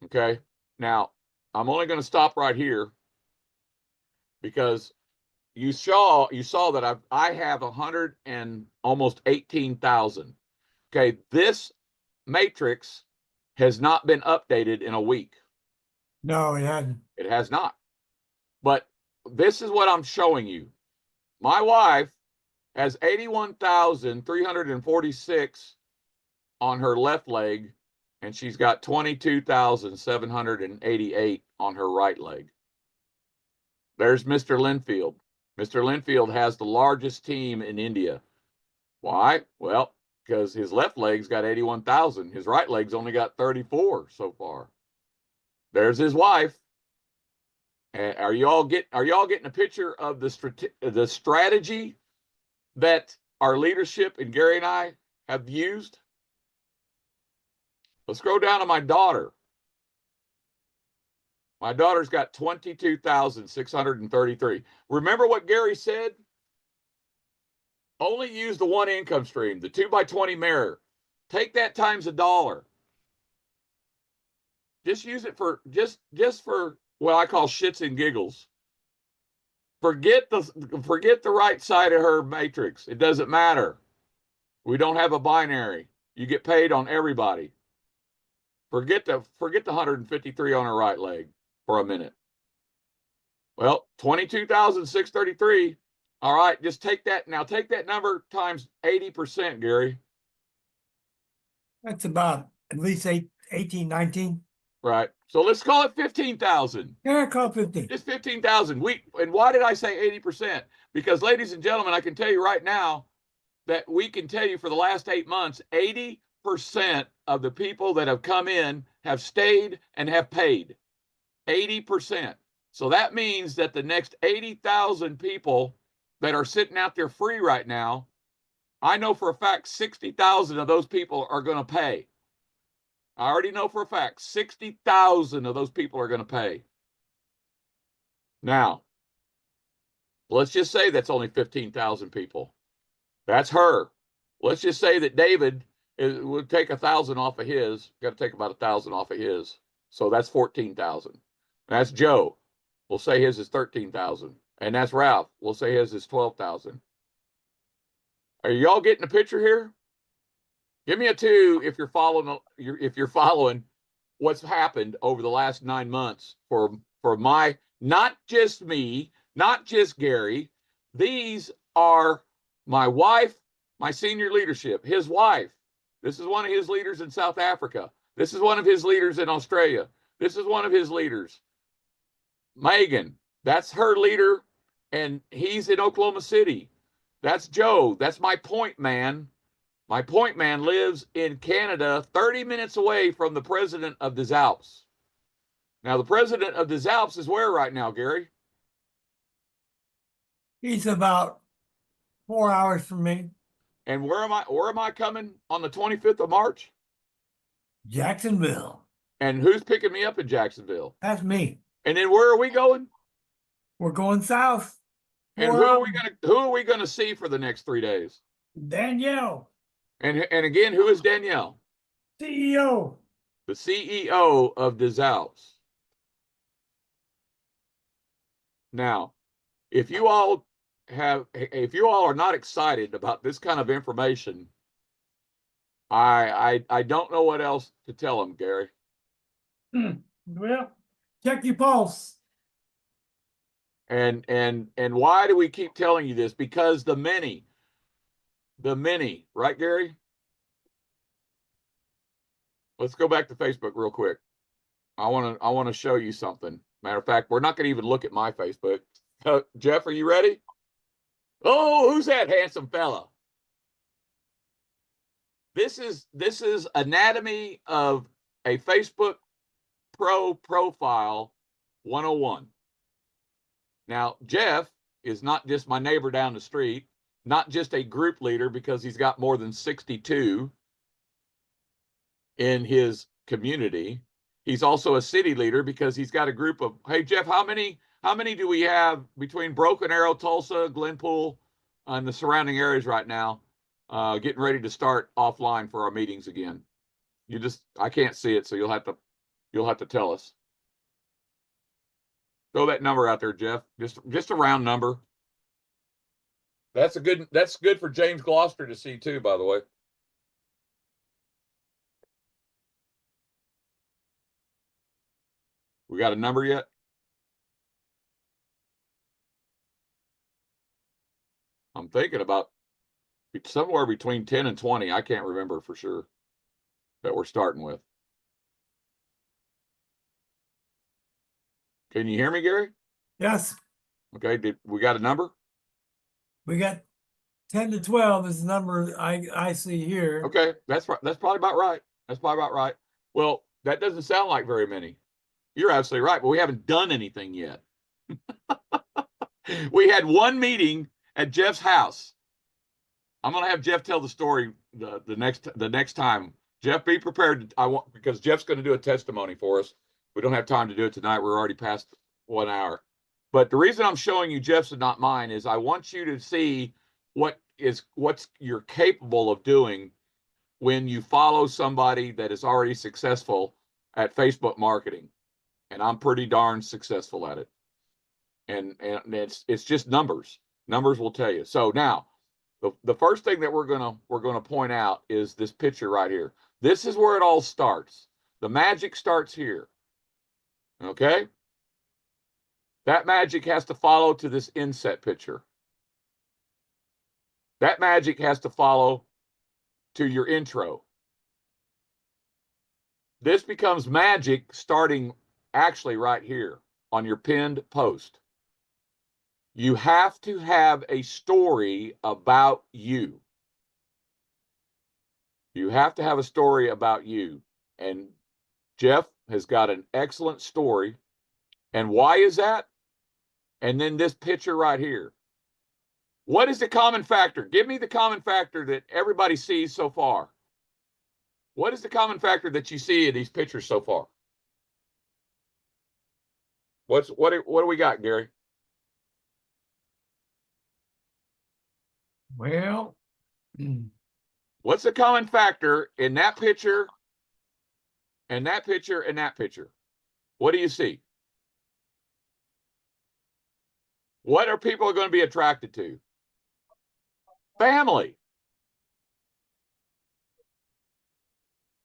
Okay. Now, I'm only going to stop right here because you saw that I have 100 and almost 18,000. Okay, this matrix has not been updated in a week. No, it hadn't. It has not. But this is what I'm showing you. My wife has 81,346 on her left leg and she's got 22,788 on her right leg. There's Mr. Linfield. Mr. Linfield has the largest team in India. Why? Well, because his left leg's got 81,000. His right leg's only got 34 so far. There's his wife. Are y'all getting a picture of the strategy that our leadership and Gary and I have used? Let's go down to my daughter. My daughter's got 22,633. Remember what Gary said? Only use the one income stream, the 2x20 mirror. Take that times $1. Just use it for just for what I call shits and giggles. Forget the right side of her matrix. It doesn't matter. We don't have a binary. You get paid on everybody. Forget the 153 on her right leg for a minute. Well, 22,633. All right, just take that. Now take that number times 80%, Gary. That's about at least 18, 19. Right. So let's call it 15,000. Yeah, call it 15. Just 15,000. And why did I say 80%? Because, ladies and gentlemen, I can tell you right now that we can tell you for the last 8 months, 80% of the people that have come in have stayed and have paid. 80%. So that means that the next 80,000 people that are sitting out there free right now, I know for a fact 60,000 of those people are going to pay. I already know for a fact 60,000 of those people are going to pay. Now, let's just say that's only 15,000 people. That's her. Let's just say that David would take 1,000 off of his. Got to take about 1,000 off of his. So that's 14,000. That's Joe. We'll say his is 13,000. And that's Ralph. We'll say his is 12,000. Are y'all getting a picture here? Give me a 2 if you're following what's happened over the last 9 months for my, not just me, not just Gary. These are my wife, my senior leadership, his wife. This is one of his leaders in South Africa. This is one of his leaders in Australia. This is one of his leaders. Megan, that's her leader, and he's in Oklahoma City. That's Joe. That's my point man. My point man lives in Canada, 30 minutes away from the president of des Alpes. Now, the president of des Alpes is where right now, Gary? He's about 4 hours from me. And where am I coming on the 25th of March? Jacksonville. And who's picking me up in Jacksonville? That's me. And then where are we going? We're going south. And who are we gonna see for the next 3 days? Danielle, And again, who is Danielle? CEO. The CEO of des Alpes. Now, if you all are not excited about this kind of information, I don't know what else to tell them, Gary. Well, check your pulse. And why do we keep telling you this? Because the many, right, Gary? Let's go back to Facebook real quick. I want to show you something. Matter of fact, we're not going to even look at my Facebook. Jeff, are you ready? Oh, who's that handsome fella? This is anatomy of a Facebook Pro profile 101. Now, Jeff is not just my neighbor down the street, not just a group leader because he's got more than 62 in his community. He's also a city leader because he's got a group of, hey, Jeff, how many do we have between Broken Arrow, Tulsa, Glenpool, and the surrounding areas right now, getting ready to start offline for our meetings again? I can't see it, so you'll have to tell us. Throw that number out there, Jeff. Just a round number. That's good for James Gloucester to see too, by the way. We got a number yet? I'm thinking about somewhere between 10 and 20. I can't remember for sure that we're starting with. Can you hear me, Gary? Yes, Okay, did we got a number? we got 10 to 12 is the number I see here. Okay, that's right. That's probably about right. That's probably about right. Well, that doesn't sound like very many. You're absolutely right, but we haven't done anything yet. We had one meeting at Jeff's house. I'm going to have Jeff tell the story the next time. Jeff, be prepared. Because Jeff's going to do a testimony for us. We don't have time to do it tonight. We're already past 1 hour. But the reason I'm showing you Jeff's and not mine is I want you to see what you're capable of doing when you follow somebody that is already successful at Facebook marketing. And I'm pretty darn successful at it. And it's just numbers. Numbers will tell you. So now, the first thing that we're gonna point out is this picture right here. This is where it all starts. The magic starts here. Okay? That magic has to follow to this inset picture. That magic has to follow to your intro. This becomes magic starting actually right here on your pinned post. You have to have a story about you. You have to have a story about you. And Jeff has got an excellent story. And why is that? And then this picture right here. What is the common factor? Give me the common factor that everybody sees so far. What is the common factor that you see in these pictures so far? What do we got, Gary? Well, What's the common factor in that picture and that picture and that picture? What do you see? What are people going to be attracted to? Family.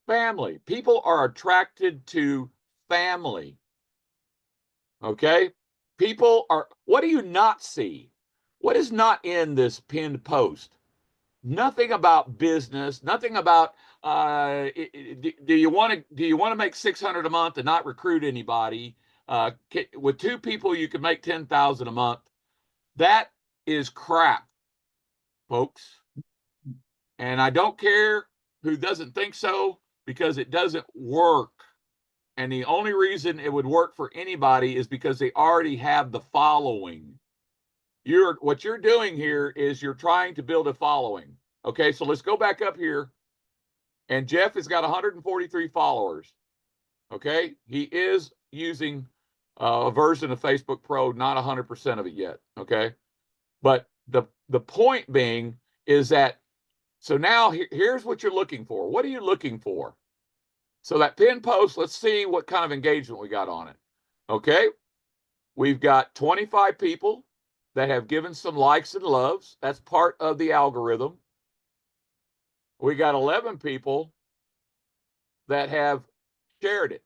Family. People are attracted to family. Okay? People are, what do you not see? What is not in this pinned post? Nothing about business, nothing about do you want to make 600 a month and not recruit anybody? With two people you can make 10,000 a month. That is crap, folks. And I don't care who doesn't think so, because it doesn't work. And the only reason it would work for anybody is because they already have the following. What you're doing here is you're trying to build a following. Okay, so let's go back up here. And Jeff has got 143 followers. Okay, he is using a version of Facebook Pro, not 100% of it yet. Okay, but the point being is that, so now here's what you're looking for. What are you looking for? So that pin post, let's see what kind of engagement we got on it. Okay, we've got 25 people that have given some likes and loves. That's part of the algorithm. We got 11 people that have shared it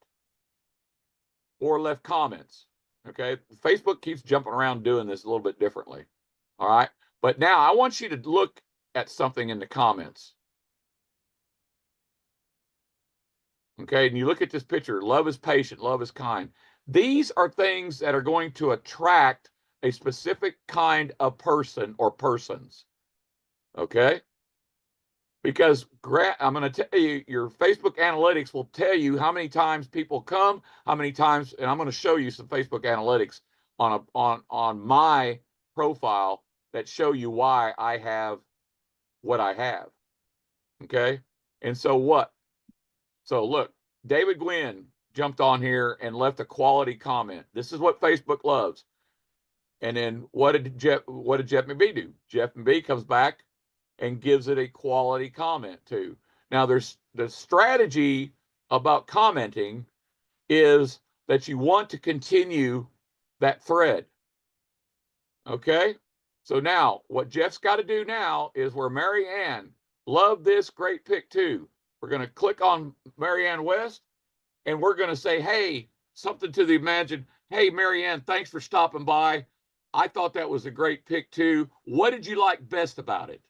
or left comments. Okay, Facebook keeps jumping around doing this a little bit differently. All right, but now I want you to look at something in the comments. Okay, and you look at this picture. Love is patient, love is kind. These are things that are going to attract a specific kind of person or persons. Okay, because I'm going to tell you, your Facebook analytics will tell you how many times people come, how many times, and I'm going to show you some Facebook analytics on my profile that show you why I have what I have. Okay, and so what? So look, David Gwynn jumped on here and left a quality comment. This is what Facebook loves. And then what did Jeff McBee do? Jeff McBee comes back and gives it a quality comment too. Now there's the strategy about commenting is that you want to continue that thread. Okay? So now what Jeff's got to do now is where Mary Ann loved this great pick too. We're going to click on Mary Ann West and we're going to say, hey, something to the imagine. Hey, Mary Ann, thanks for stopping by. I thought that was a great pick too. What did you like best about it?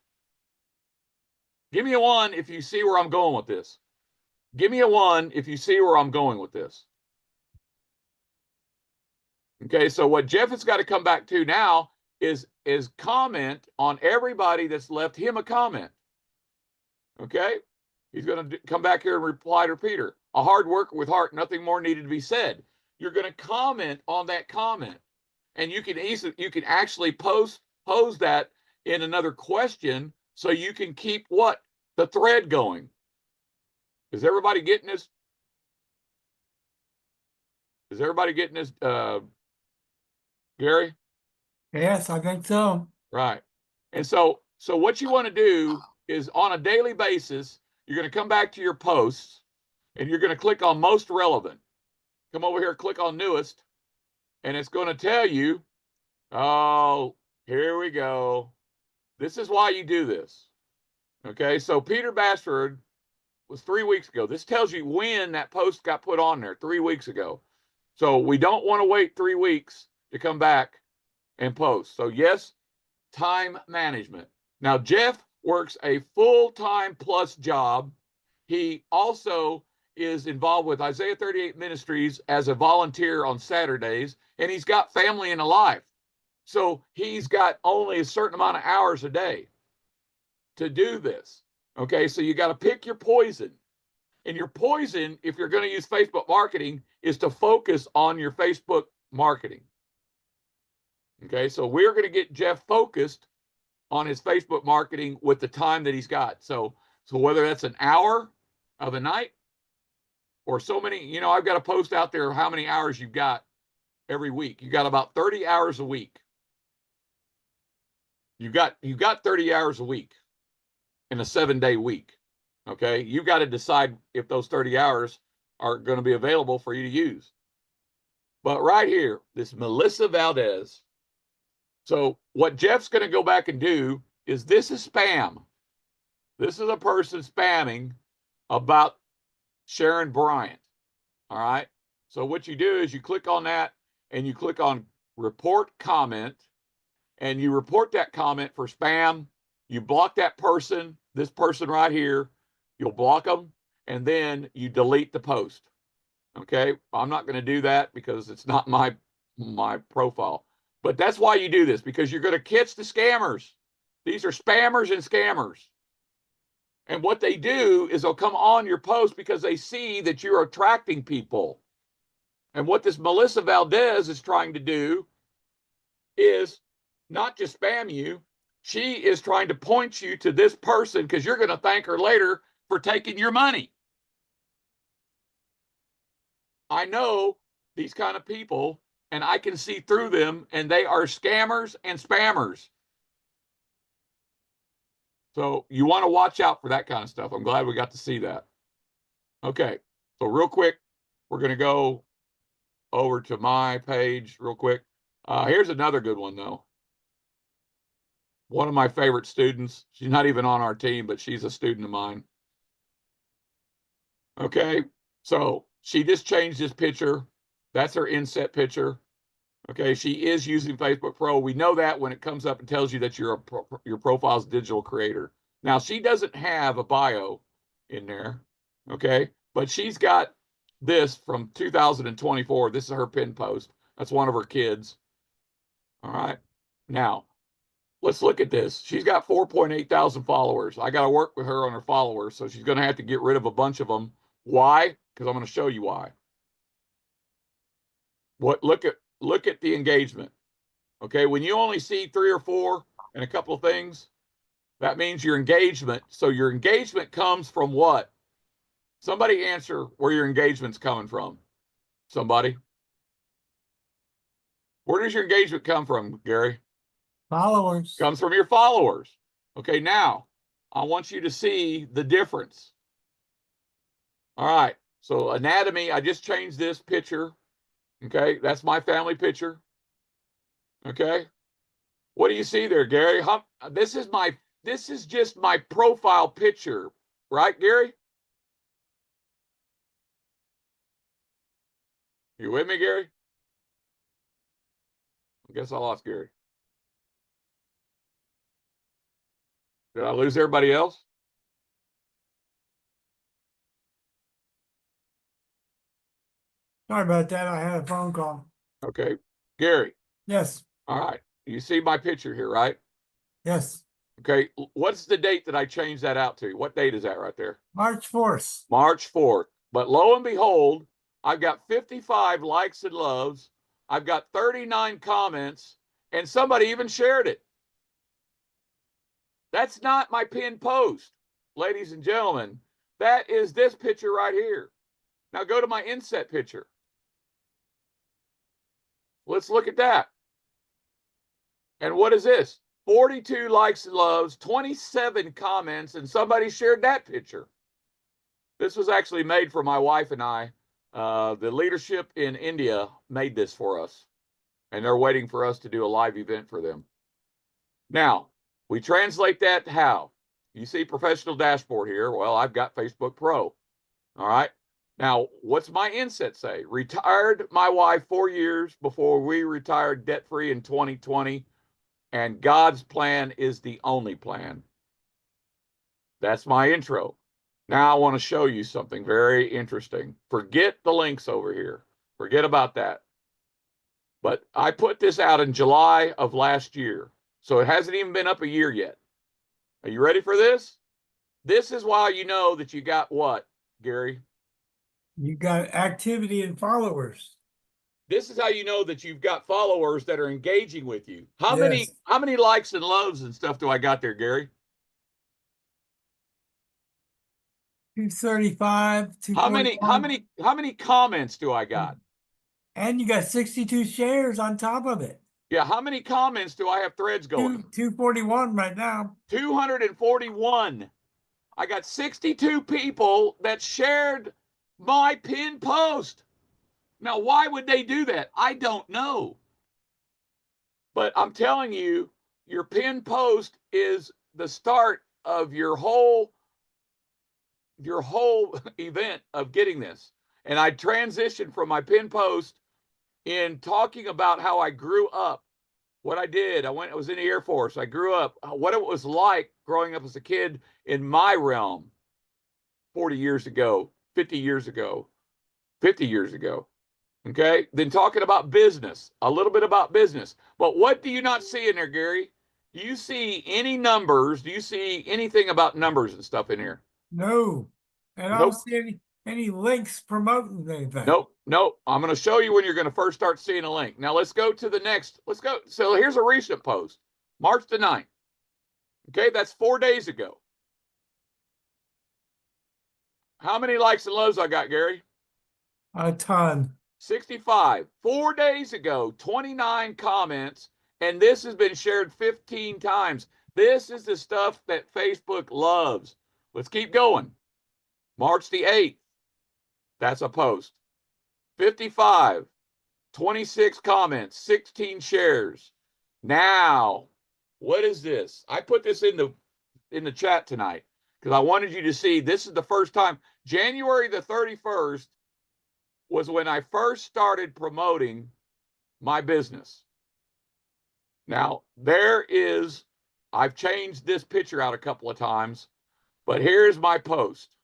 Give me a 1 if you see where I'm going with this. Give me a 1 if you see where I'm going with this. Okay, so what Jeff has got to come back to now is comment on everybody that's left him a comment. Okay, he's going to come back here and reply to Peter. A hard worker with heart, nothing more needed to be said. You're going to comment on that comment, and you can actually pose that in another question, so you can keep what? The thread going. Is everybody getting this? Is everybody getting this, Gary? Yes, I think so. Right. And so what you want to do is, on a daily basis, you're going to come back to your posts and you're going to click on most relevant. Come over here, click on newest, and it's going to tell you, oh, here we go. This is why you do this. Okay. So Peter Bashford was 3 weeks ago. This tells you when that post got put on there 3 weeks ago. So we don't want to wait 3 weeks to come back and post. So yes, time management. Now, Jeff works a full-time plus job. He also is involved with Isaiah 38 Ministries as a volunteer on Saturdays, and he's got family and a life. So he's got only a certain amount of hours a day to do this. Okay, so you got to pick your poison. And your poison, if you're going to use Facebook marketing, is to focus on your Facebook marketing. Okay, so we're going to get Jeff focused on his Facebook marketing with the time that he's got. So whether that's an hour of a night or so many, I've got a post out there how many hours you've got every week. You got about 30 hours a week. You've got 30 hours a week in a 7-day week. Okay, you've got to decide if those 30 hours are going to be available for you to use. But right here, this Melissa Valdez. So what Jeff's going to go back and do is, this is spam. This is a person spamming about Sharon Bryant. All right. So what you do is you click on that and you click on report comment, and you report that comment for spam. You block that person, this person right here. You'll block them, and then you delete the post. Okay. I'm not going to do that because it's not my profile. But that's why you do this, because you're going to catch the scammers. These are spammers and scammers. And what they do is they'll come on your post because they see that you're attracting people. And what this Melissa Valdez is trying to do is not just spam you. She is trying to point you to this person because you're going to thank her later for taking your money. I know these kind of people, and I can see through them, and they are scammers and spammers. So you want to watch out for that kind of stuff. I'm glad we got to see that. Okay, so real quick, we're going to go over to my page real quick. Here's another good one, though. One of my favorite students. She's not even on our team, but she's a student of mine. Okay, so she just changed this picture. That's her inset picture. Okay, she is using Facebook Pro. We know that when it comes up and tells you that your profile's digital creator. Now, she doesn't have a bio in there, okay? But she's got this from 2024. This is her pin post. That's one of her kids. All right. Now, let's look at this. She's got 4.8 thousand followers. I got to work with her on her followers, so she's going to have to get rid of a bunch of them. Why? Because I'm going to show you why. Look at the engagement. Okay, when you only see 3 or 4 and a couple of things, that means your engagement. So your engagement comes from what? Somebody answer where your engagement's coming from. Somebody. Where does your engagement come from, Gary? Followers. Comes from your followers. Okay, now I want you to see the difference. All right, so anatomy, I just changed this picture. Okay, that's my family picture. Okay, what do you see there, Gary? This is just my profile picture, right, Gary? You with me, Gary? I guess I lost Gary. Did I lose everybody else? Sorry about that. I had a phone call. Okay. Gary, Yes, all right. You see my picture here, right? yes, Okay. What's the date that I changed that out to? What date is that right there? March 4th. March 4th. But lo and behold, I've got 55 likes and loves. I've got 39 comments, and somebody even shared it. That's not my pinned post, ladies and gentlemen. That is this picture right here. Now go to my inset picture. Let's look at that. And what is this? 42 likes and loves, 27 comments, and somebody shared that picture. This was actually made for my wife and I. The leadership in India made this for us, and they're waiting for us to do a live event for them. Now, we translate that to how? You see professional dashboard here. Well, I've got Facebook Pro. All right. Now, what's my inset say? Retired my wife 4 years before we retired debt-free in 2020, and God's plan is the only plan. That's my intro. Now I want to show you something very interesting. Forget the links over here. Forget about that. But I put this out in July of last year. So it hasn't even been up a year yet. Are you ready for this? This is why you know that you got what, Gary? You got activity and followers. This is how you know that you've got followers that are engaging with you. How Yes. many likes and loves and stuff do I got there, Gary? 235, 241. How many comments do I got? And you got 62 shares on top of it. Yeah, how many comments do I have threads going? 241 right now. 241. I got 62 people that shared my pinned post. Now, why would they do that? I don't know. But I'm telling you, your pinned post is the start of your whole event of getting this. And I transitioned from my pinned post in talking about how I grew up. What I did, I was in the Air Force. I grew up, what it was like growing up as a kid in my realm 40 years ago, 50 years ago, 50 years ago. Okay. Then talking about business, a little bit about business. But what do you not see in there, Gary? Do you see any numbers? Do you see anything about numbers and stuff in here? No. And I don't Nope. see any links promoting anything. Nope. Nope. I'm going to show you when you're going to first start seeing a link. Now let's go to the next. Let's go. So here's a recent post, March the 9th. Okay. That's 4 days ago. How many likes and loves I got, Gary? A ton. 65. 4 days ago, 29 comments, and this has been shared 15 times. This is the stuff that Facebook loves. Let's keep going. March the 8th. That's a post. 55. 26 comments, 16 shares. Now, what is this? I put this in the chat tonight because I wanted you to see this is the first time. January the 31st was when I first started promoting my business. Now, I've changed this picture out a couple of times, but here's my post.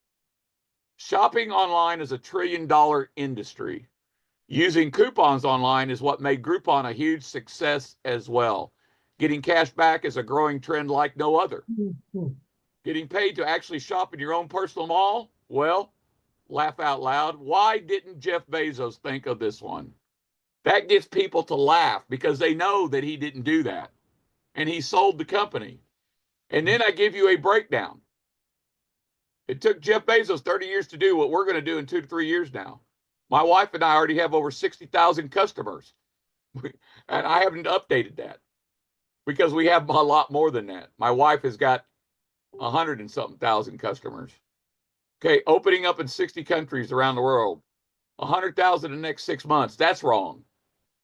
Shopping online is a $1 trillion industry. Using coupons online is what made Groupon a huge success as well. Getting cash back is a growing trend like no other. Getting paid to actually shop in your own personal mall? Well, laugh out loud. Why didn't Jeff Bezos think of this one? That gets people to laugh because they know that he didn't do that. And he sold the company. And then I give you a breakdown. It took Jeff Bezos 30 years to do what we're going to do in 2 to 3 years now. My wife and I already have over 60,000 customers. And I haven't updated that because we have a lot more than that. My wife has got 100 and something thousand customers. Okay, opening up in 60 countries around the world. 100,000 in the next 6 months. That's wrong.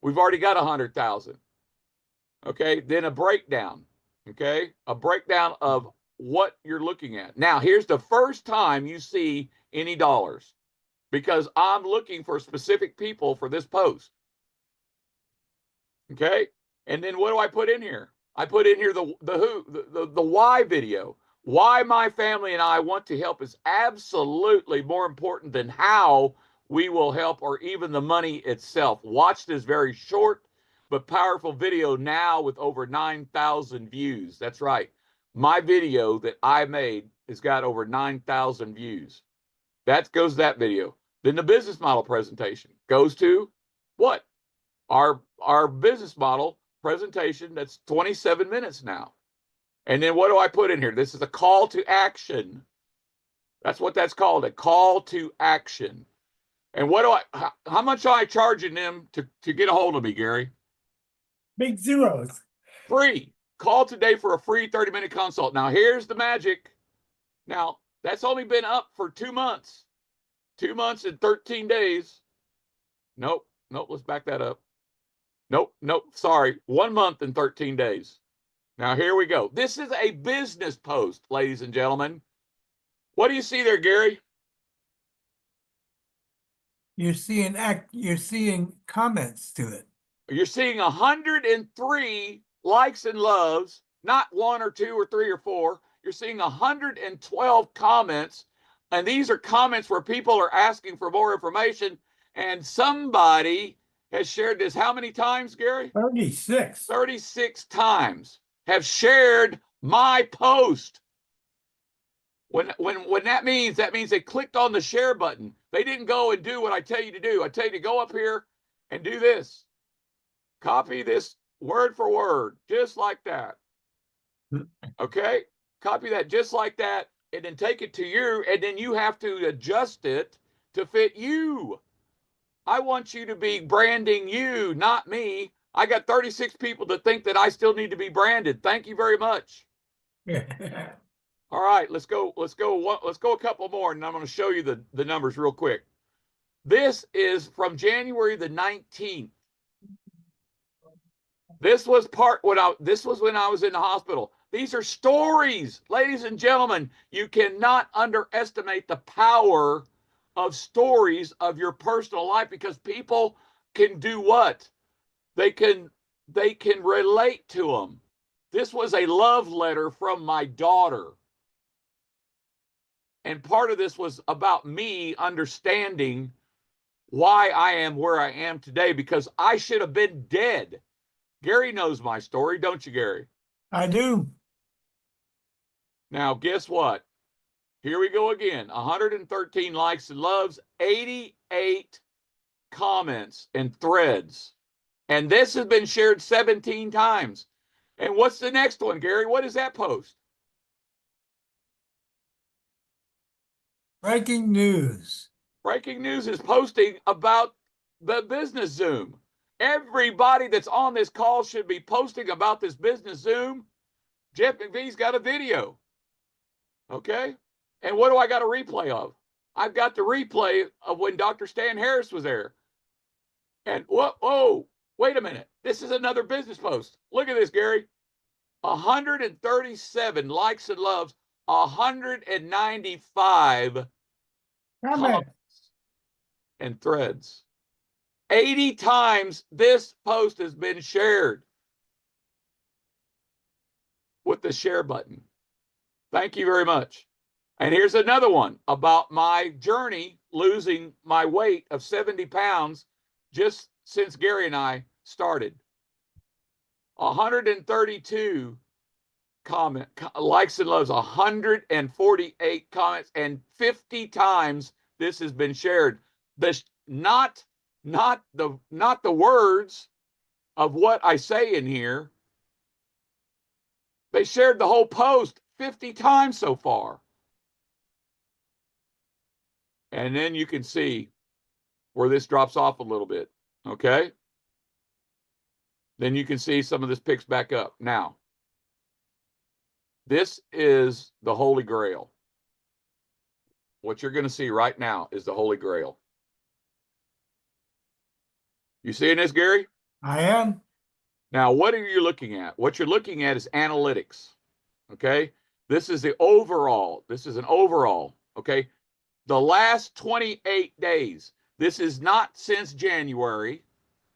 We've already got 100,000. Okay, then a breakdown. Okay, a breakdown of what you're looking at. Now, here's the first time you see any dollars because I'm looking for specific people for this post. Okay, and then what do I put in here? I put in here the why video. Why my family and I want to help is absolutely more important than how we will help or even the money itself. Watch this very short but powerful video now with over 9,000 views. That's right. My video that I made has got over 9,000 views. That goes to that video. Then the business model presentation goes to what? Our business model presentation. That's 27 minutes now. And then what do I put in here? This is a call to action. That's what that's called, a call to action. And what do how much am I charging them to get a hold of me, Gary? Big zeros. Free. Call today for a free 30-minute consult. Now, here's the magic. Now, that's only been up for 2 months. 2 months and 13 days. Nope. Let's back that up. Nope. Sorry. 1 month and 13 days. Now, here we go. This is a business post, ladies and gentlemen. What do you see there, Gary? You're seeing comments to it. You're seeing 103 likes and loves, not 1 or 2 or 3 or 4. You're seeing 112 comments. And these are comments where people are asking for more information. And somebody has shared this how many times, Gary? 36. 36 times have shared my post. When that means they clicked on the share button. They didn't go and do what I tell you to do. I tell you to go up here and do this. Copy this word for word, just like that. Okay? Copy that just like that, and then take it to you, and then you have to adjust it to fit you. I want you to be branding you, not me. I got 36 people that think that I still need to be branded. Thank you very much. All right, let's go a couple more, and I'm going to show you the numbers real quick. This is from January the 19th. This was when I was in the hospital. These are stories, ladies and gentlemen. You cannot underestimate the power of stories of your personal life, because people can do what? They can relate to them. This was a love letter from my daughter. And part of this was about me understanding why I am where I am today, because I should have been dead. Gary knows my story, don't you, Gary? I do. Now, guess what? Here we go again. 113 likes and loves, 88 comments and threads. And this has been shared 17 times. And what's the next one, Gary? What is that post? Breaking news. Breaking news is posting about the business Zoom. Everybody that's on this call should be posting about this business Zoom. Jeff McVee's got a video. Okay? And what do I got a replay of? I've got the replay of when Dr. Stan Harris was there. And whoa, wait a minute. This is another business post. Look at this, Gary. 137 likes and loves, 195 comments and threads. 80 times this post has been shared with the share button. Thank you very much. And here's another one about my journey losing my weight of 70 pounds just since Gary and I started. 132 likes and loves, 148 comments, and 50 times this has been shared. This not the words of what I say in here. They shared the whole post 50 times so far. And then you can see where this drops off a little bit. Okay? Then you can see some of this picks back up. Now, this is the Holy Grail. What you're going to see right now is the Holy Grail. You seeing this, Gary? I am. Now, what are you looking at? What you're looking at is analytics. Okay? This is the overall. This is an overall. Okay? The last 28 days. This is not since January.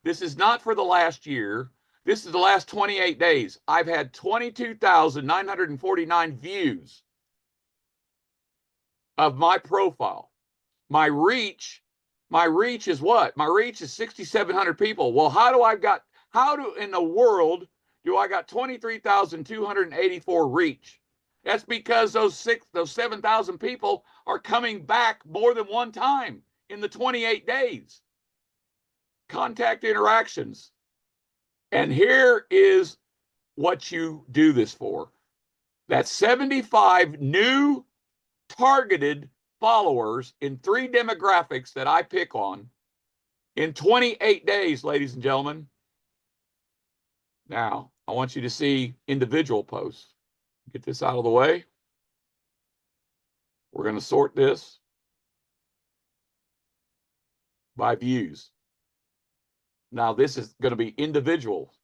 This is not for the last year. This is the last 28 days. I've had 22,949 views of my profile. My reach is what? My reach is 6,700 people. Well, how How in the world do I got 23,284 reach? That's because those 7,000 people are coming back more than one time in the 28 days. Contact interactions. And here is what you do this for. That's 75 new targeted followers in 3 demographics that I pick on in 28 days, ladies and gentlemen. Now, I want you to see individual posts. Get this out of the way. We're going to sort this by views. Now, this is going to be individual.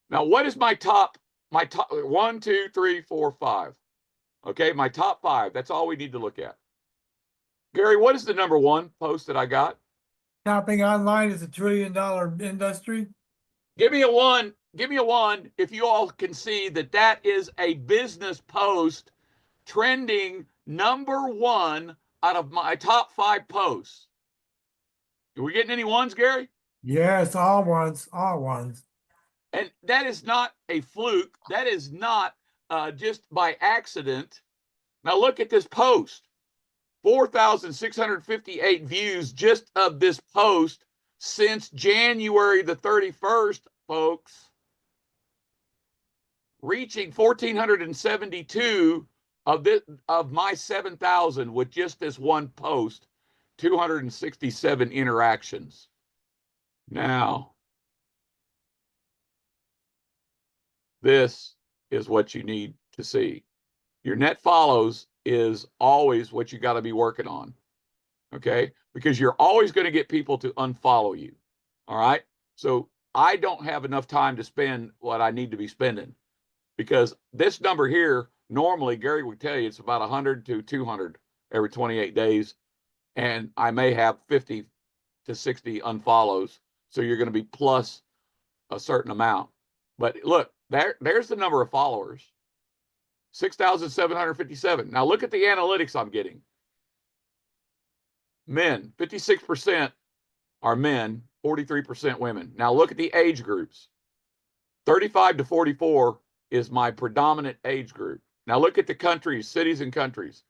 Now, what is my top 1, 2, 3, 4, 5? Okay, my top 5. That's all we need to look at. Gary, what is the number 1 post that I got? Shopping online is $1 trillion industry. Give me a 1. Give me a 1 if you all can see that that is a business post trending number 1 out of my top 5 posts. Are we getting any 1s, Gary? Yes, all ones, all ones. And that is not a fluke. That is not just by accident. Now look at this post. 4,658 views just of this post since January the 31st, folks. Reaching 1,472 of my 7,000 with just this one post. 267 interactions. Now, this is what you need to see. Your net follows is always what you got to be working on, okay? Because you're always going to get people to unfollow you, all right? So I don't have enough time to spend what I need to be spending, because this number here, normally, Gary would tell you, it's about 100 to 200 every 28 days, and I may have 50 to 60 unfollows, so you're going to be plus a certain amount. But look, there's the number of followers. 6,757. Now look at the analytics I'm getting. Men, 56% are men, 43% women. Now look at the age groups. 35 to 44 is my predominant age group. Now look at the countries, cities and countries.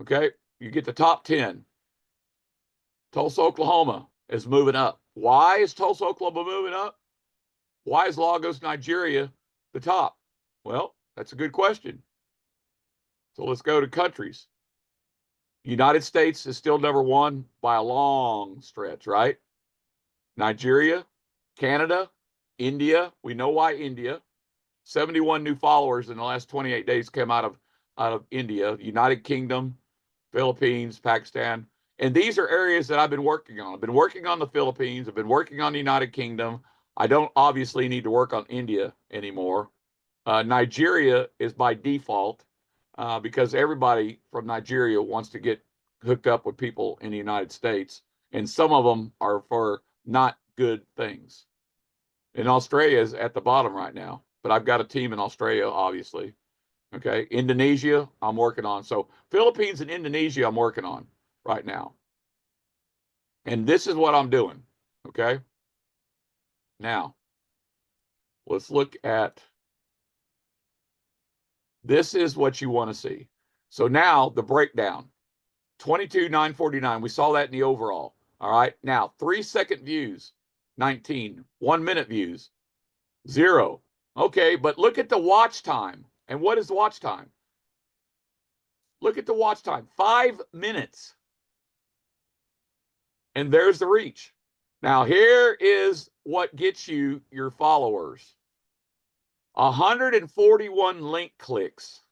Okay, you get the top 10. Tulsa, Oklahoma is moving up. Why is Tulsa, Oklahoma moving up? Why is Lagos, Nigeria the top? Well, that's a good question. So let's go to countries. United States is still number 1 by a long stretch, right? Nigeria, Canada, India. We know why India. 71 new followers in the last 28 days came out of India. United Kingdom, Philippines, Pakistan. And these are areas that I've been working on. I've been working on the Philippines. I've been working on the United Kingdom. I don't obviously need to work on India anymore. Nigeria is by default because everybody from Nigeria wants to get hooked up with people in the United States. And some of them are for not good things. And Australia is at the bottom right now. But I've got a team in Australia, obviously. Okay. Indonesia, I'm working on. So Philippines and Indonesia, I'm working on right now. And this is what I'm doing. Okay. Now, let's look at, this is what you want to see. So now the breakdown, 22,949. We saw that in the overall. All right. Now 3-second views, 19. 1-minute views, 0. Okay. But look at the watch time. And what is the watch time? Look at the watch time, 5 minutes. And there's the reach. Now, here is what gets you your followers. 141 link clicks.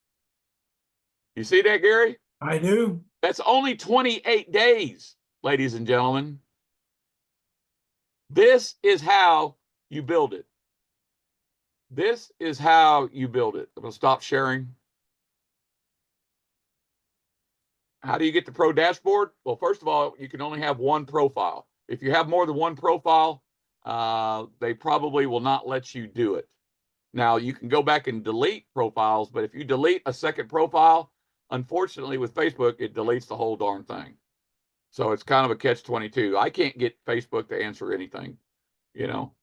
You see that, Gary? I do. That's only 28 days, ladies and gentlemen. This is how you build it. This is how you build it. I'm going to stop sharing. How do you get the pro dashboard? Well, first of all, you can only have one profile. If you have more than one profile, they probably will not let you do it. Now, you can go back and delete profiles, but if you delete a second profile, unfortunately with Facebook, it deletes the whole darn thing. So it's kind of a catch-22. I can't get Facebook to answer anything, you know.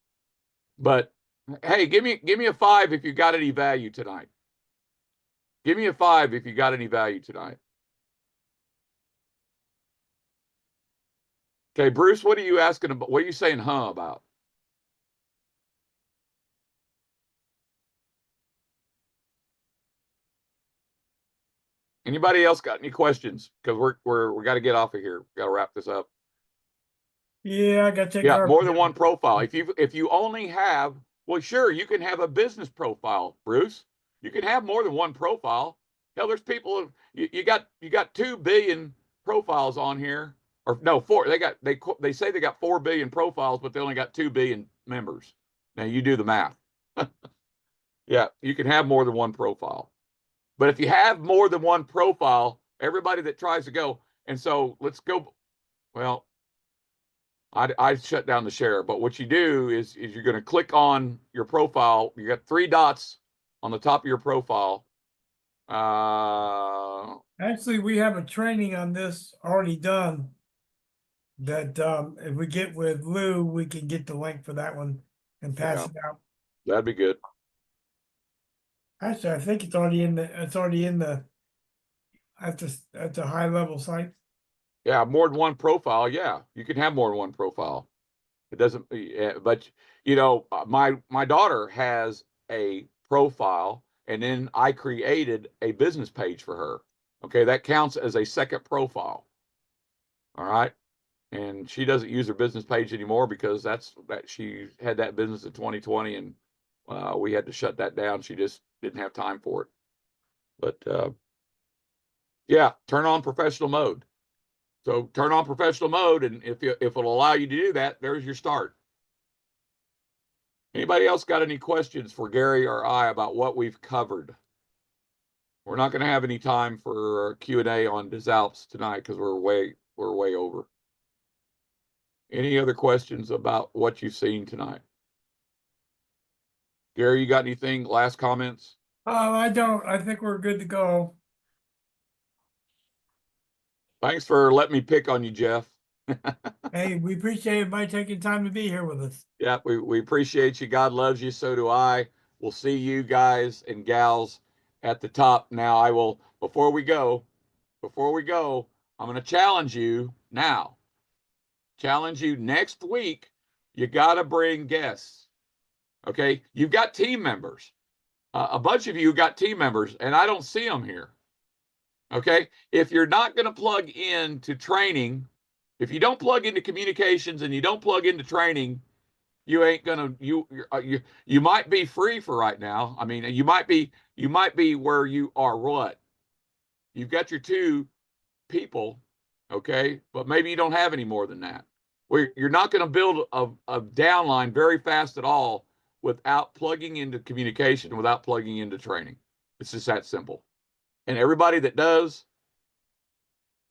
But Hey, give me a 5 if you got any value tonight. Give me a 5 if you got any value tonight. Okay, Bruce, what are you asking about? What are you saying about? Anybody else got any questions? Because we got to get off of here. Got to wrap this up. Yeah, I gotta take Yeah, more garbage than out. one profile. If you only have, well, sure, you can have a business profile, Bruce. You can have more than one profile. Hell, there's people. You got 2 billion profiles on here, or no, 4. They say they got 4 billion profiles, but they only got 2 billion members. Now you do the math. Yeah, you can have more than one profile. But if you have more than one profile, everybody that tries to go, and so let's go. Well, I shut down the share, but what you do is you're going to click on your profile. You got 3 dots on the top of your profile. Actually, we have a training on this already done. That if we get with Lou, we can get the link for that one and pass Yeah. it out. That'd be good. Actually, I think it's already in the at the high level site. Yeah, more than one profile. Yeah, you can have more than one profile. It doesn't, but my daughter has a profile, and then I created a business page for her. Okay, that counts as a second profile. All right. And she doesn't use her business page anymore because that she had that business in 2020, and we had to shut that down. She just didn't have time for it. But yeah, turn on professional mode. So turn on professional mode, and if it'll allow you to do that, there's your start. Anybody else got any questions for Gary or I about what we've covered? We're not going to have any time for Q&A on DisAlps tonight because we're way over. Any other questions about what you've seen tonight? Gary, you got anything? Last comments? I don't. I think we're good to go. Thanks for letting me pick on you, Jeff. Hey, we appreciate everybody taking time to be here with us. Yeah, we appreciate you. God loves you. So do I. We'll see you guys and gals at the top. Now, I will, before we go, I'm going to challenge you now. Challenge you next week. You got to bring guests. Okay. You've got team members. A bunch of you got team members, and I don't see them here. Okay. If you're not going to plug into training, if you don't plug into communications and you don't plug into training, you ain't gonna you might be free for right now. I mean, you might be where you are. What you've got your 2 people, okay, but maybe you don't have any more than that. Where you're not going to build a downline very fast at all without plugging into communication, without plugging into training. It's just that simple. And everybody that does,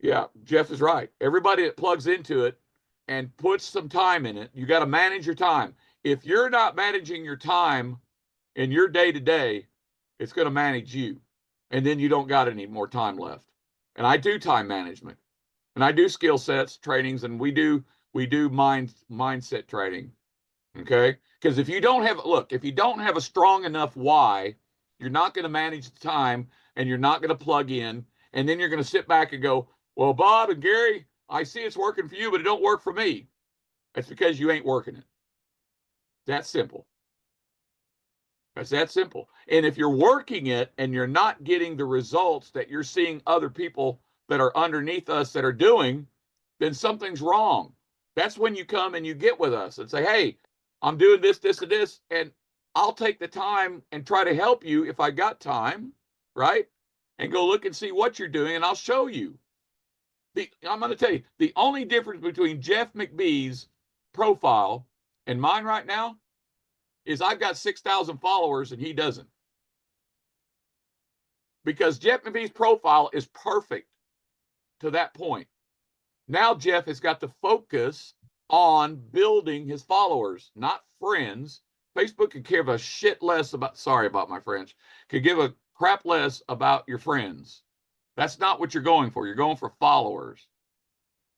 yeah, Jeff is right. Everybody that plugs into it and puts some time in it, you got to manage your time. If you're not managing your time in your day to day, it's going to manage you. And then you don't got any more time left. And I do time management, and I do skill sets trainings, and we do mindset training. Okay. Because if you don't have a strong enough why, you're not going to manage the time, and you're not going to plug in. And then you're going to sit back and go, well, Bob and Gary, I see it's working for you, but it don't work for me. That's because you ain't working it. That's simple. That's that simple. And if you're working it and you're not getting the results that you're seeing other people that are underneath us that are doing, then something's wrong. That's when you come and you get with us and say, hey, I'm doing this, this, and this, and I'll take the time and try to help you if I got time, right? And go look and see what you're doing, and I'll show you. I'm going to tell you, the only difference between Jeff McBee's profile and mine right now is I've got 6,000 followers and he doesn't. Because Jeff McBee's profile is perfect to that point. Now Jeff has got to focus on building his followers, not friends. Facebook could give a shit less about, sorry about my French, could give a crap less about your friends. That's not what you're going for. You're going for followers.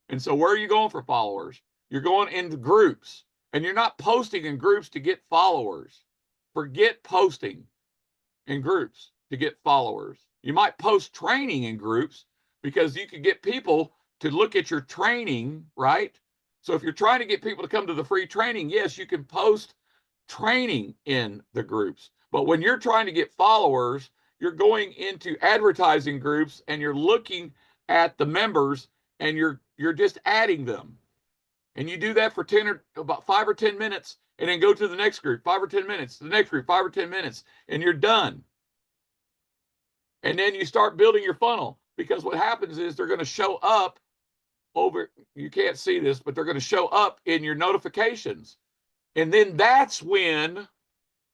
And so where are you going for followers? You're going into groups, and you're not posting in groups to get followers. forget posting in groups to get followers. You might post training in groups because you could get people to look at your training, right? So if you're trying to get people to come to the free training, yes, you can post training in the groups. But when you're trying to get followers, you're going into advertising groups and you're looking at the members and you're just adding them. And you do that for about 5 or 10 minutes, and then go to the next group, 5 or 10 minutes, the next group, 5 or 10 minutes, and you're done. And then you start building your funnel, because what happens is they're going to show up over, you can't see this, but they're going to show up in your notifications. And then that's when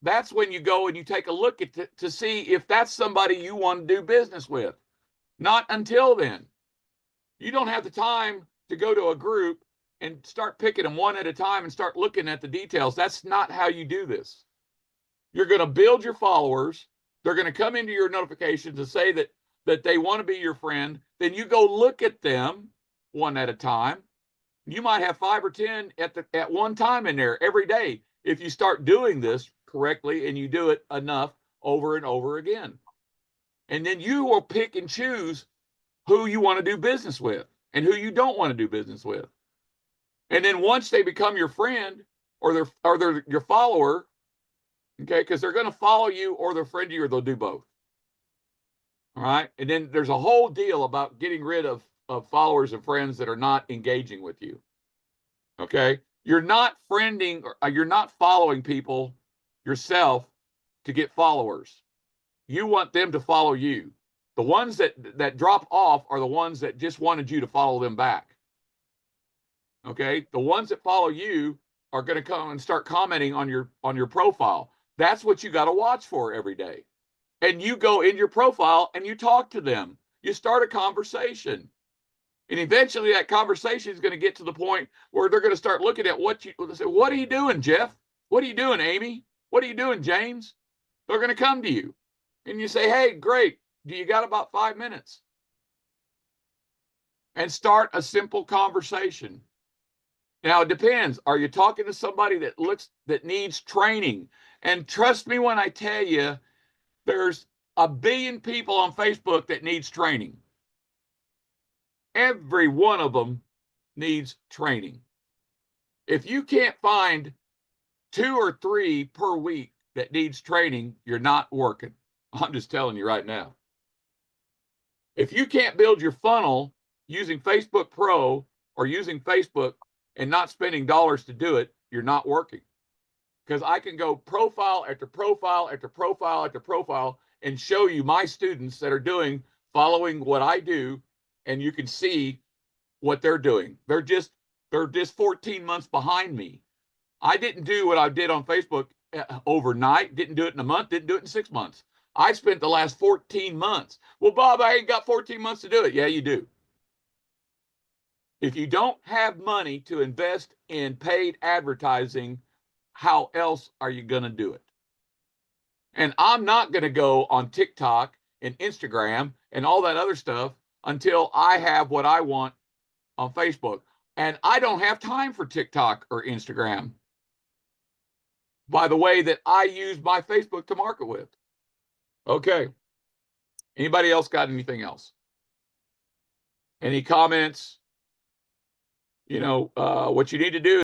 you go and you take a look at to see if that's somebody you want to do business with. Not until then. You don't have the time to go to a group and start picking them one at a time and start looking at the details. That's not how you do this. You're going to build your followers. They're going to come into your notifications to say that they want to be your friend. Then you go look at them one at a time. You might have 5 or 10 at one time in there every day if you start doing this correctly and you do it enough over and over again. And then you will pick and choose who you want to do business with and who you don't want to do business with. And then once they become your friend or they're your follower, okay, because they're going to follow you or they'll friend you or they'll do both. All right. And then there's a whole deal about getting rid of followers and friends that are not engaging with you. Okay. You're not friending or you're not following people yourself to get followers. You want them to follow you. The ones that drop off are the ones that just wanted you to follow them back. Okay. The ones that follow you are going to come and start commenting on your profile. That's what you got to watch for every day. And you go in your profile and you talk to them. You start a conversation. And eventually that conversation is going to get to the point where they're going to start looking at what are you doing, Jeff? What are you doing, Amy? What are you doing, James? They're going to come to you. And you say, hey, great. Do you got about 5 minutes? And start a simple conversation. Now, it depends. Are you talking to somebody that needs training? And trust me when I tell you, there's 1 billion people on Facebook that needs training. Every one of them needs training. If you can't find 2 or 3 per week that needs training, you're not working. I'm just telling you right now. If you can't build your funnel using Facebook Pro or using Facebook and not spending dollars to do it, you're not working. Because I can go profile after profile after profile after profile and show you my students that are following what I do, and you can see what they're doing. They're just 14 months behind me. I didn't do what I did on Facebook overnight, didn't do it in a month, didn't do it in 6 months. I spent the last 14 months. Well, Bob, I ain't got 14 months to do it. Yeah, you do. If you don't have money to invest in paid advertising, how else are you going to do it? And I'm not going to go on TikTok and Instagram and all that other stuff until I have what I want on Facebook. And I don't have time for TikTok or Instagram, by the way that I use my Facebook to market with. Okay. Anybody else got anything else? Any comments? What you need to do